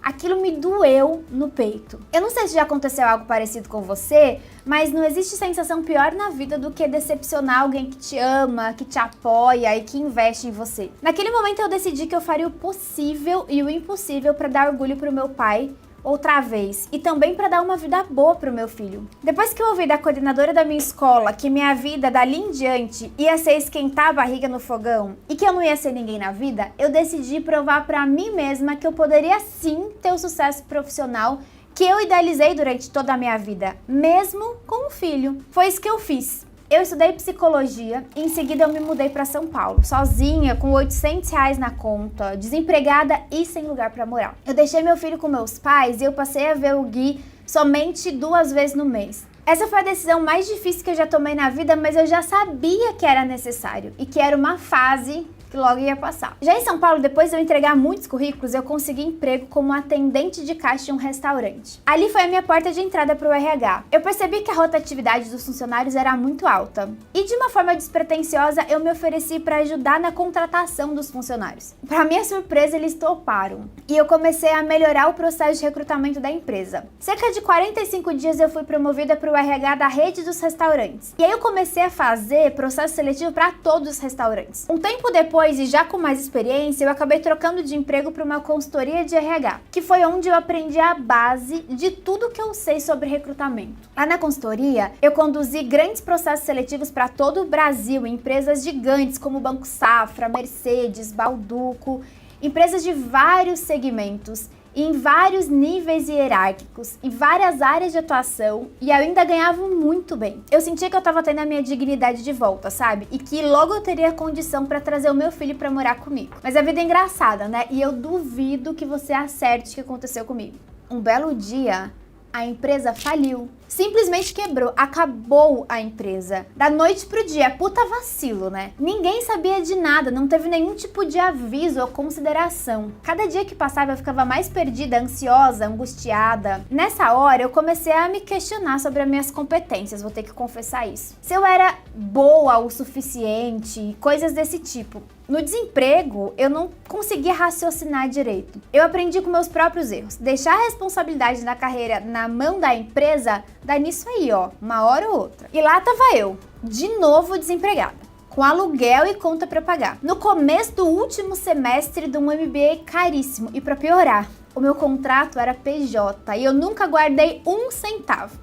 Aquilo me doeu no peito. Eu não sei se já aconteceu algo parecido com você, mas não existe sensação pior na vida do que decepcionar alguém que te ama, que te apoia e que investe em você. Naquele momento eu decidi que eu faria o possível e o impossível para dar orgulho pro meu pai outra vez e também para dar uma vida boa pro meu filho. Depois que eu ouvi da coordenadora da minha escola que minha vida dali em diante ia ser esquentar a barriga no fogão e que eu não ia ser ninguém na vida, eu decidi provar para mim mesma que eu poderia sim ter o sucesso profissional que eu idealizei durante toda a minha vida, mesmo com um filho. Foi isso que eu fiz. Eu estudei psicologia e em seguida eu me mudei para São Paulo, sozinha, com R$800 na conta, desempregada e sem lugar para morar. Eu deixei meu filho com meus pais e eu passei a ver o Gui somente 2 vezes no mês. Essa foi a decisão mais difícil que eu já tomei na vida, mas eu já sabia que era necessário e que era uma fase que logo ia passar. Já em São Paulo, depois de eu entregar muitos currículos, eu consegui emprego como atendente de caixa em um restaurante. Ali foi a minha porta de entrada para o RH. Eu percebi que a rotatividade dos funcionários era muito alta. E de uma forma despretensiosa, eu me ofereci para ajudar na contratação dos funcionários. Para minha surpresa, eles toparam. E eu comecei a melhorar o processo de recrutamento da empresa. Cerca de 45 dias eu fui promovida para o RH da rede dos restaurantes. E aí eu comecei a fazer processo seletivo para todos os restaurantes. Um tempo depois, e já com mais experiência, eu acabei trocando de emprego para uma consultoria de RH, que foi onde eu aprendi a base de tudo que eu sei sobre recrutamento. Lá na consultoria, eu conduzi grandes processos seletivos para todo o Brasil, em empresas gigantes como o Banco Safra, Mercedes, Balduco, empresas de vários segmentos, em vários níveis hierárquicos, em várias áreas de atuação, e eu ainda ganhava muito bem. Eu sentia que eu estava tendo a minha dignidade de volta, sabe? E que logo eu teria condição para trazer o meu filho para morar comigo. Mas a vida é engraçada, né? E eu duvido que você acerte o que aconteceu comigo. Um belo dia, a empresa faliu. Simplesmente quebrou, acabou a empresa. Da noite pro dia, puta vacilo, né? Ninguém sabia de nada, não teve nenhum tipo de aviso ou consideração. Cada dia que passava eu ficava mais perdida, ansiosa, angustiada. Nessa hora eu comecei a me questionar sobre as minhas competências, vou ter que confessar isso. Se eu era boa o suficiente, coisas desse tipo. No desemprego, eu não conseguia raciocinar direito. Eu aprendi com meus próprios erros. Deixar a responsabilidade da carreira na mão da empresa dá nisso aí, ó, uma hora ou outra. E lá tava eu, de novo desempregada, com aluguel e conta pra pagar. No começo do último semestre de um MBA caríssimo. E pra piorar, o meu contrato era PJ e eu nunca guardei um centavo.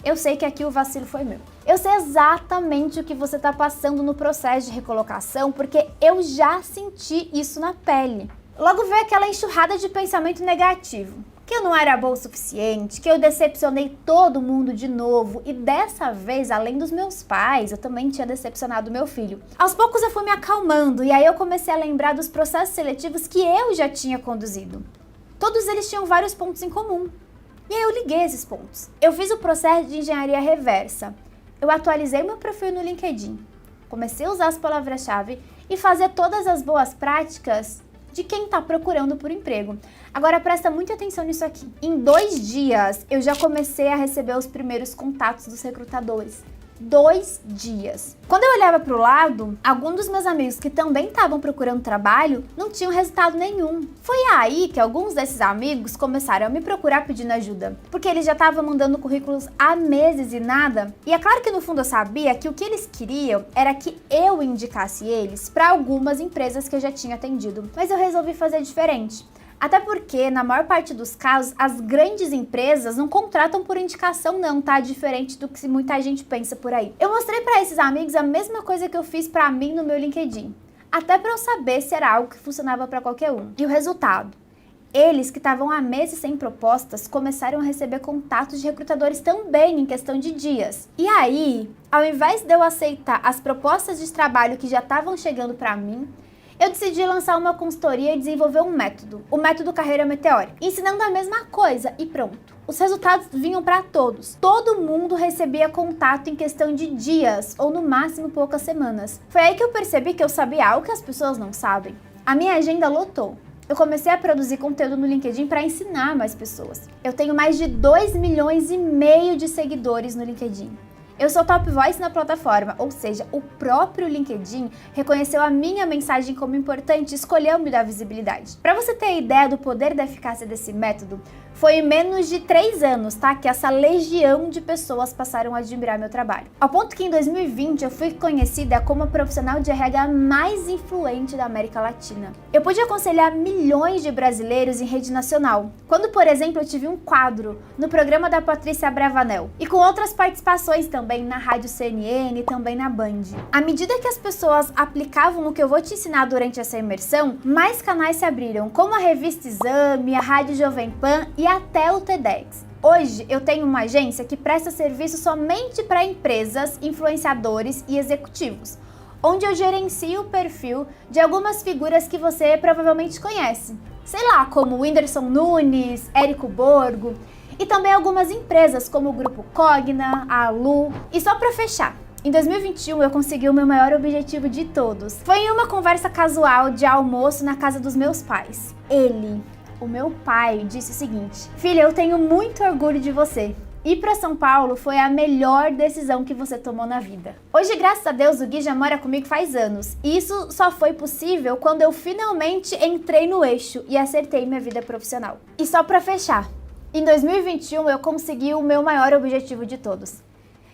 Eu sei que aqui o vacilo foi meu. Eu sei exatamente o que você está passando no processo de recolocação, porque eu já senti isso na pele. Logo veio aquela enxurrada de pensamento negativo. Que eu não era boa o suficiente, que eu decepcionei todo mundo de novo. E dessa vez, além dos meus pais, eu também tinha decepcionado meu filho. Aos poucos eu fui me acalmando e aí eu comecei a lembrar dos processos seletivos que eu já tinha conduzido. Todos eles tinham vários pontos em comum. E aí eu liguei esses pontos. Eu fiz o processo de engenharia reversa. Eu atualizei meu perfil no LinkedIn. Comecei a usar as palavras-chave e fazer todas as boas práticas de quem está procurando por emprego. Agora presta muita atenção nisso aqui. Em 2 dias eu já comecei a receber os primeiros contatos dos recrutadores. 2 dias. Quando eu olhava para o lado, alguns dos meus amigos que também estavam procurando trabalho não tinham resultado nenhum. Foi aí que alguns desses amigos começaram a me procurar pedindo ajuda, porque eles já estavam mandando currículos há meses e nada. E é claro que no fundo eu sabia que o que eles queriam era que eu indicasse eles para algumas empresas que eu já tinha atendido. Mas eu resolvi fazer diferente. Até porque, na maior parte dos casos, as grandes empresas não contratam por indicação não, tá? Diferente do que muita gente pensa por aí. Eu mostrei para esses amigos a mesma coisa que eu fiz para mim no meu LinkedIn. Até para eu saber se era algo que funcionava para qualquer um. E o resultado? Eles que estavam há meses sem propostas começaram a receber contatos de recrutadores também em questão de dias. E aí, ao invés de eu aceitar as propostas de trabalho que já estavam chegando para mim, eu decidi lançar uma consultoria e desenvolver um método, o método Carreira Meteórica, ensinando a mesma coisa e pronto. Os resultados vinham para todos. Todo mundo recebia contato em questão de dias ou no máximo poucas semanas. Foi aí que eu percebi que eu sabia algo que as pessoas não sabem. A minha agenda lotou. Eu comecei a produzir conteúdo no LinkedIn para ensinar mais pessoas. Eu tenho mais de 2,5 milhões de seguidores no LinkedIn. Eu sou top voice na plataforma, ou seja, o próprio LinkedIn reconheceu a minha mensagem como importante e escolheu me dar visibilidade. Para você ter ideia do poder da eficácia desse método, foi em menos de 3 anos, tá? Que essa legião de pessoas passaram a admirar meu trabalho. Ao ponto que em 2020 eu fui conhecida como a profissional de RH mais influente da América Latina. Eu pude aconselhar milhões de brasileiros em rede nacional, quando, por exemplo, eu tive um quadro no programa da Patrícia Abravanel e com outras participações também na Rádio CNN e também na Band. À medida que as pessoas aplicavam o que eu vou te ensinar durante essa imersão, mais canais se abriram, como a Revista Exame, a Rádio Jovem Pan e até o TEDx. Hoje eu tenho uma agência que presta serviço somente para empresas, influenciadores e executivos, onde eu gerencio o perfil de algumas figuras que você provavelmente conhece. Sei lá, como o Whindersson Nunes, Érico Borgo, e também algumas empresas como o Grupo Cogna, a Alu. E só para fechar, Em 2021 eu consegui o meu maior objetivo de todos. Foi em uma conversa casual de almoço na casa dos meus pais. Ele, o meu pai, disse o seguinte: filha, eu tenho muito orgulho de você. Ir para São Paulo foi a melhor decisão que você tomou na vida. Hoje, graças a Deus, o Gui já mora comigo faz anos. E isso só foi possível quando eu finalmente entrei no eixo e acertei minha vida profissional. E só para fechar, em 2021 eu consegui o meu maior objetivo de todos.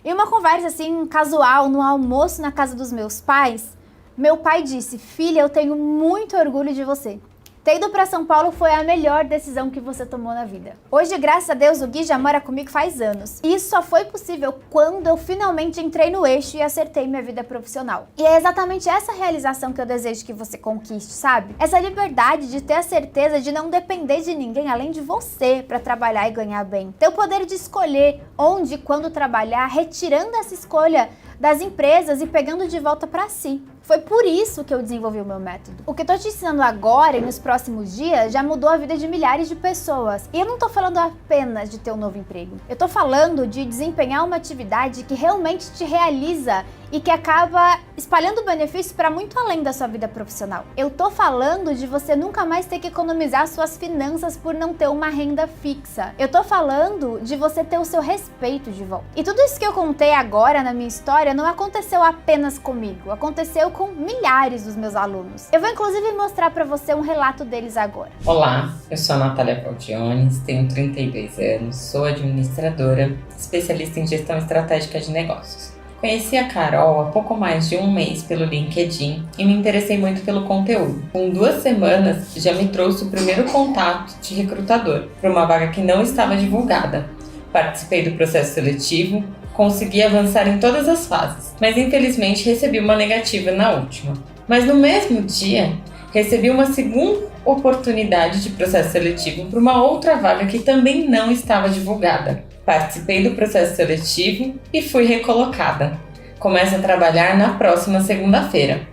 Em uma conversa assim, casual, no almoço na casa dos meus pais, meu pai disse: filha, eu tenho muito orgulho de você. Ter ido para São Paulo foi a melhor decisão que você tomou na vida. Hoje, graças a Deus, o Gui já mora comigo faz anos. E isso só foi possível quando eu finalmente entrei no eixo e acertei minha vida profissional. E é exatamente essa realização que eu desejo que você conquiste, sabe? Essa liberdade de ter a certeza de não depender de ninguém além de você para trabalhar e ganhar bem. Ter o poder de escolher onde e quando trabalhar, retirando essa escolha das empresas e pegando de volta para si. Foi por isso que eu desenvolvi o meu método. O que eu tô te ensinando agora e nos próximos dias já mudou a vida de milhares de pessoas. E eu não tô falando apenas de ter um novo emprego. Eu tô falando de desempenhar uma atividade que realmente te realiza e que acaba espalhando benefícios para muito além da sua vida profissional. Eu tô falando de você nunca mais ter que economizar suas finanças por não ter uma renda fixa. Eu tô falando de você ter o seu respeito de volta. E tudo isso que eu contei agora na minha história não aconteceu apenas comigo, aconteceu com milhares dos meus alunos. Eu vou inclusive mostrar para você um relato deles agora. Olá, eu sou a Natália Paldiones, tenho 32 anos, sou administradora, especialista em gestão estratégica de negócios. Conheci a Carol há pouco mais de um mês pelo LinkedIn e me interessei muito pelo conteúdo. Com 2 semanas, já me trouxe o primeiro contato de recrutador para uma vaga que não estava divulgada. Participei do processo seletivo, consegui avançar em todas as fases, mas infelizmente recebi uma negativa na última. Mas no mesmo dia, recebi uma segunda oportunidade de processo seletivo para uma outra vaga que também não estava divulgada. Participei do processo seletivo e fui recolocada. Começo a trabalhar na próxima segunda-feira.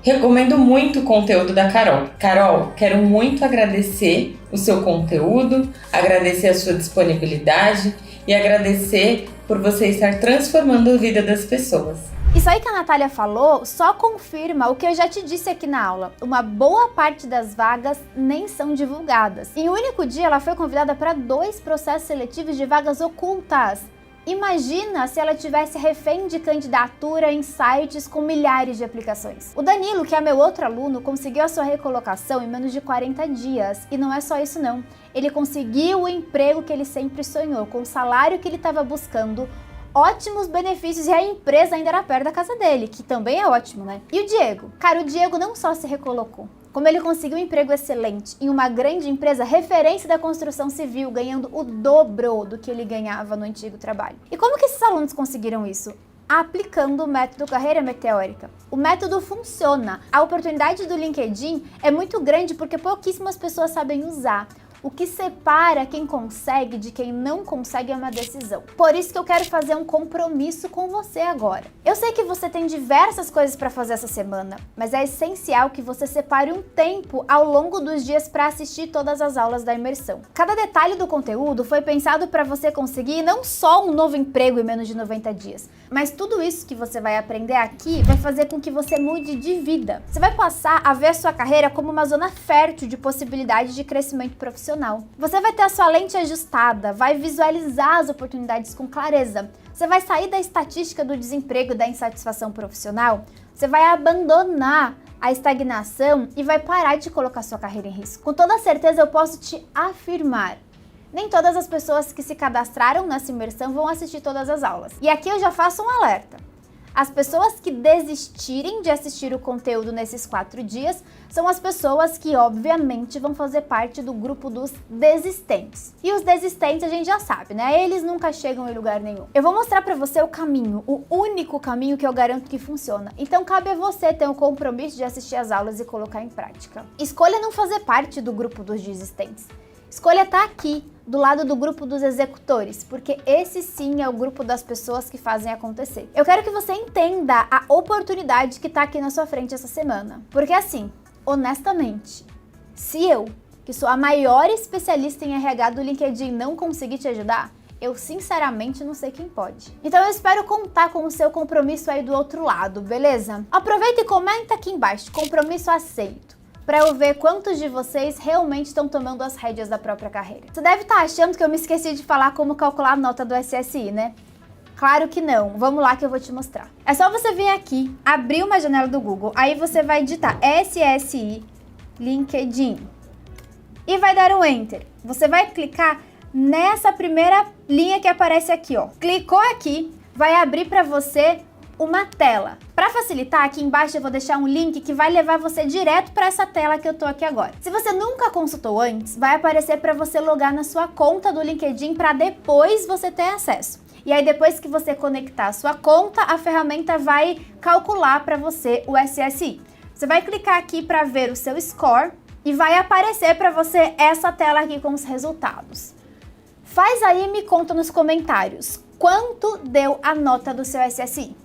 Recomendo muito o conteúdo da Carol. Carol, quero muito agradecer o seu conteúdo, agradecer a sua disponibilidade e agradecer por você estar transformando a vida das pessoas. Isso aí que a Natália falou só confirma o que eu já te disse aqui na aula. Uma boa parte das vagas nem são divulgadas. Em um único dia, ela foi convidada para 2 processos seletivos de vagas ocultas. Imagina se ela tivesse refém de candidatura em sites com milhares de aplicações. O Danilo, que é meu outro aluno, conseguiu a sua recolocação em menos de 40 dias. E não é só isso não. Ele conseguiu o emprego que ele sempre sonhou, com o salário que ele estava buscando, ótimos benefícios e a empresa ainda era perto da casa dele, que também é ótimo, né? E o Diego? Cara, o Diego não só se recolocou, como ele conseguiu um emprego excelente em uma grande empresa referência da construção civil, ganhando o dobro do que ele ganhava no antigo trabalho. E como que esses alunos conseguiram isso? Aplicando o método Carreira Meteórica. O método funciona. A oportunidade do LinkedIn é muito grande porque pouquíssimas pessoas sabem usar. O que separa quem consegue de quem não consegue é uma decisão. Por isso que eu quero fazer um compromisso com você agora. Eu sei que você tem diversas coisas para fazer essa semana, mas é essencial que você separe um tempo ao longo dos dias para assistir todas as aulas da imersão. Cada detalhe do conteúdo foi pensado para você conseguir não só um novo emprego em menos de 90 dias, mas tudo isso que você vai aprender aqui vai fazer com que você mude de vida. Você vai passar a ver a sua carreira como uma zona fértil de possibilidade de crescimento profissional. Você vai ter a sua lente ajustada, vai visualizar as oportunidades com clareza. Você vai sair da estatística do desemprego e da insatisfação profissional. Você vai abandonar a estagnação e vai parar de colocar sua carreira em risco. Com toda certeza eu posso te afirmar: nem todas as pessoas que se cadastraram nessa imersão vão assistir todas as aulas. E aqui eu já faço um alerta. As pessoas que desistirem de assistir o conteúdo nesses 4 dias são as pessoas que, obviamente, vão fazer parte do grupo dos desistentes. E os desistentes a gente já sabe, né? Eles nunca chegam em lugar nenhum. Eu vou mostrar pra você o caminho, o único caminho que eu garanto que funciona. Então cabe a você ter o compromisso de assistir as aulas e colocar em prática. Escolha não fazer parte do grupo dos desistentes. Escolha estar aqui, do lado do grupo dos executores, porque esse sim é o grupo das pessoas que fazem acontecer. Eu quero que você entenda a oportunidade que está aqui na sua frente essa semana. Porque assim, honestamente, se eu, que sou a maior especialista em RH do LinkedIn, não conseguir te ajudar, Eu sinceramente não sei quem pode. Então eu espero contar com o seu compromisso aí do outro lado, beleza? Aproveita e comenta aqui embaixo, compromisso aceito, para eu ver quantos de vocês realmente estão tomando as rédeas da própria carreira. Você deve estar achando que eu me esqueci de falar como calcular a nota do SSI, né? Claro que não. Vamos lá que eu vou te mostrar. É só você vir aqui, abrir uma janela do Google, aí você vai digitar SSI LinkedIn e vai dar um Enter. Você vai clicar nessa primeira linha que aparece aqui, ó. Clicou aqui, vai abrir para você uma tela. Para facilitar, aqui embaixo eu vou deixar um link que vai levar você direto para essa tela que eu tô aqui agora. Se você nunca consultou antes, vai aparecer para você logar na sua conta do LinkedIn para depois você ter acesso. E aí depois que você conectar a sua conta, a ferramenta vai calcular para você o SSI. Você vai clicar aqui para ver o seu score e vai aparecer para você essa tela aqui com os resultados. Faz aí e me conta nos comentários quanto deu a nota do seu SSI.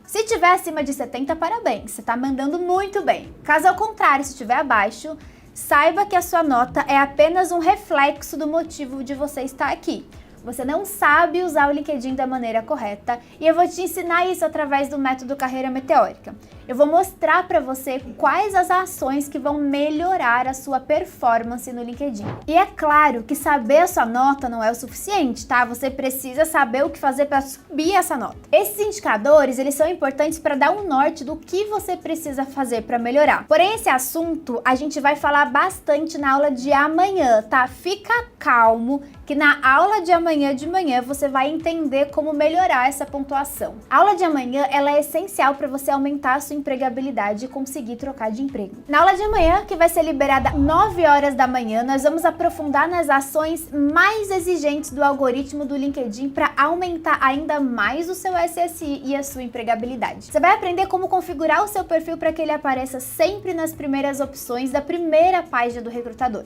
Se tiver acima de 70, parabéns, você está mandando muito bem. Caso ao contrário, se estiver abaixo, saiba que a sua nota é apenas um reflexo do motivo de você estar aqui. Você não sabe usar o LinkedIn da maneira correta e eu vou te ensinar isso através do método Carreira Meteórica. Eu vou mostrar para você quais as ações que vão melhorar a sua performance no LinkedIn. E é claro que saber a sua nota não é o suficiente, tá? Você precisa saber o que fazer para subir essa nota. Esses indicadores, eles são importantes para dar um norte do que você precisa fazer para melhorar. Porém, esse assunto a gente vai falar bastante na aula de amanhã, tá? Fica calmo que na aula de amanhã de manhã você vai entender como melhorar essa pontuação. A aula de amanhã, ela é essencial para você aumentar a sua empregabilidade e conseguir trocar de emprego. Na aula de amanhã, que vai ser liberada às 9 horas da manhã, nós vamos aprofundar nas ações mais exigentes do algoritmo do LinkedIn para aumentar ainda mais o seu SSI e a sua empregabilidade. Você vai aprender como configurar o seu perfil para que ele apareça sempre nas primeiras opções da primeira página do recrutador.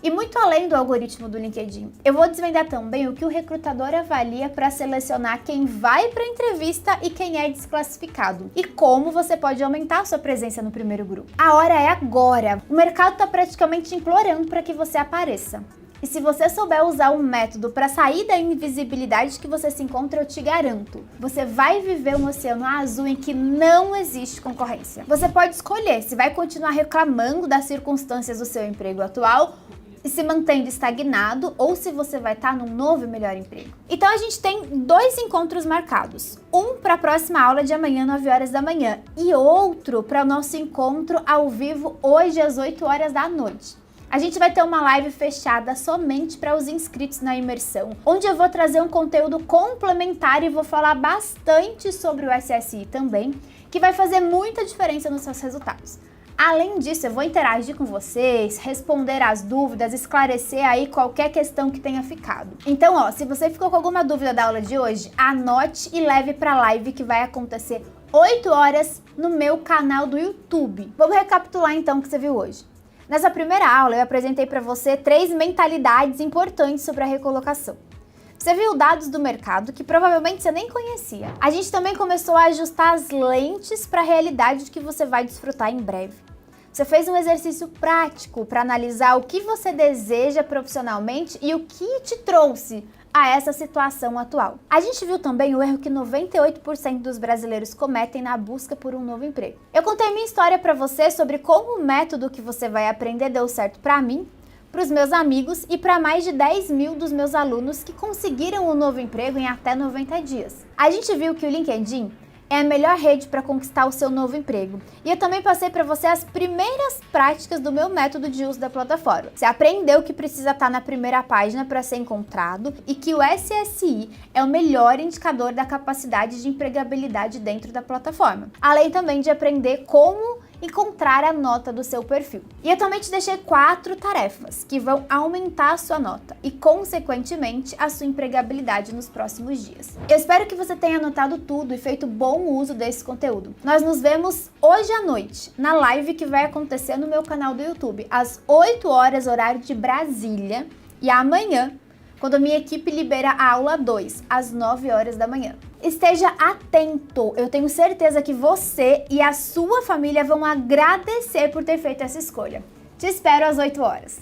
E muito além do algoritmo do LinkedIn, eu vou desvendar também o que o recrutador avalia para selecionar quem vai para a entrevista e quem é desclassificado. E como você pode aumentar a sua presença no primeiro grupo. A hora é agora! O mercado está praticamente implorando para que você apareça. E se você souber usar um método para sair da invisibilidade que você se encontra, eu te garanto, você vai viver um oceano azul em que não existe concorrência. Você pode escolher se vai continuar reclamando das circunstâncias do seu emprego atual e se mantendo estagnado ou se você vai estar num novo e melhor emprego. Então a gente tem 2 encontros marcados. Um para a próxima aula de amanhã, 9 horas da manhã, e outro para o nosso encontro ao vivo hoje às 8 horas da noite. A gente vai ter uma live fechada somente para os inscritos na imersão, onde eu vou trazer um conteúdo complementar e vou falar bastante sobre o SSI também, que vai fazer muita diferença nos seus resultados. Além disso, eu vou interagir com vocês, responder as dúvidas, esclarecer aí qualquer questão que tenha ficado. Então, ó, se você ficou com alguma dúvida da aula de hoje, anote e leve para a live que vai acontecer 8 horas no meu canal do YouTube. Vamos recapitular então o que você viu hoje. Nessa primeira aula, eu apresentei para você 3 mentalidades importantes sobre a recolocação. Você viu dados do mercado que provavelmente você nem conhecia. A gente também começou a ajustar as lentes para a realidade que você vai desfrutar em breve. Você fez um exercício prático para analisar o que você deseja profissionalmente e o que te trouxe a essa situação atual. A gente viu também o erro que 98% dos brasileiros cometem na busca por um novo emprego. Eu contei minha história para você sobre como o método que você vai aprender deu certo para mim, para os meus amigos e para mais de 10 mil dos meus alunos que conseguiram um novo emprego em até 90 dias. A gente viu que o LinkedIn é a melhor rede para conquistar o seu novo emprego. E eu também passei para você as primeiras práticas do meu método de uso da plataforma. Você aprendeu que precisa estar na primeira página para ser encontrado e que o SSI é o melhor indicador da capacidade de empregabilidade dentro da plataforma. Além também de aprender como encontrar a nota do seu perfil. E eu também te deixei 4 tarefas que vão aumentar a sua nota e, consequentemente, a sua empregabilidade nos próximos dias. Eu espero que você tenha anotado tudo e feito bom uso desse conteúdo. Nós nos vemos hoje à noite, na live que vai acontecer no meu canal do YouTube, às 8 horas, horário de Brasília, e amanhã, quando a minha equipe libera a aula 2, às 9 horas da manhã. Esteja atento, eu tenho certeza que você e a sua família vão agradecer por ter feito essa escolha. Te espero às 8 horas.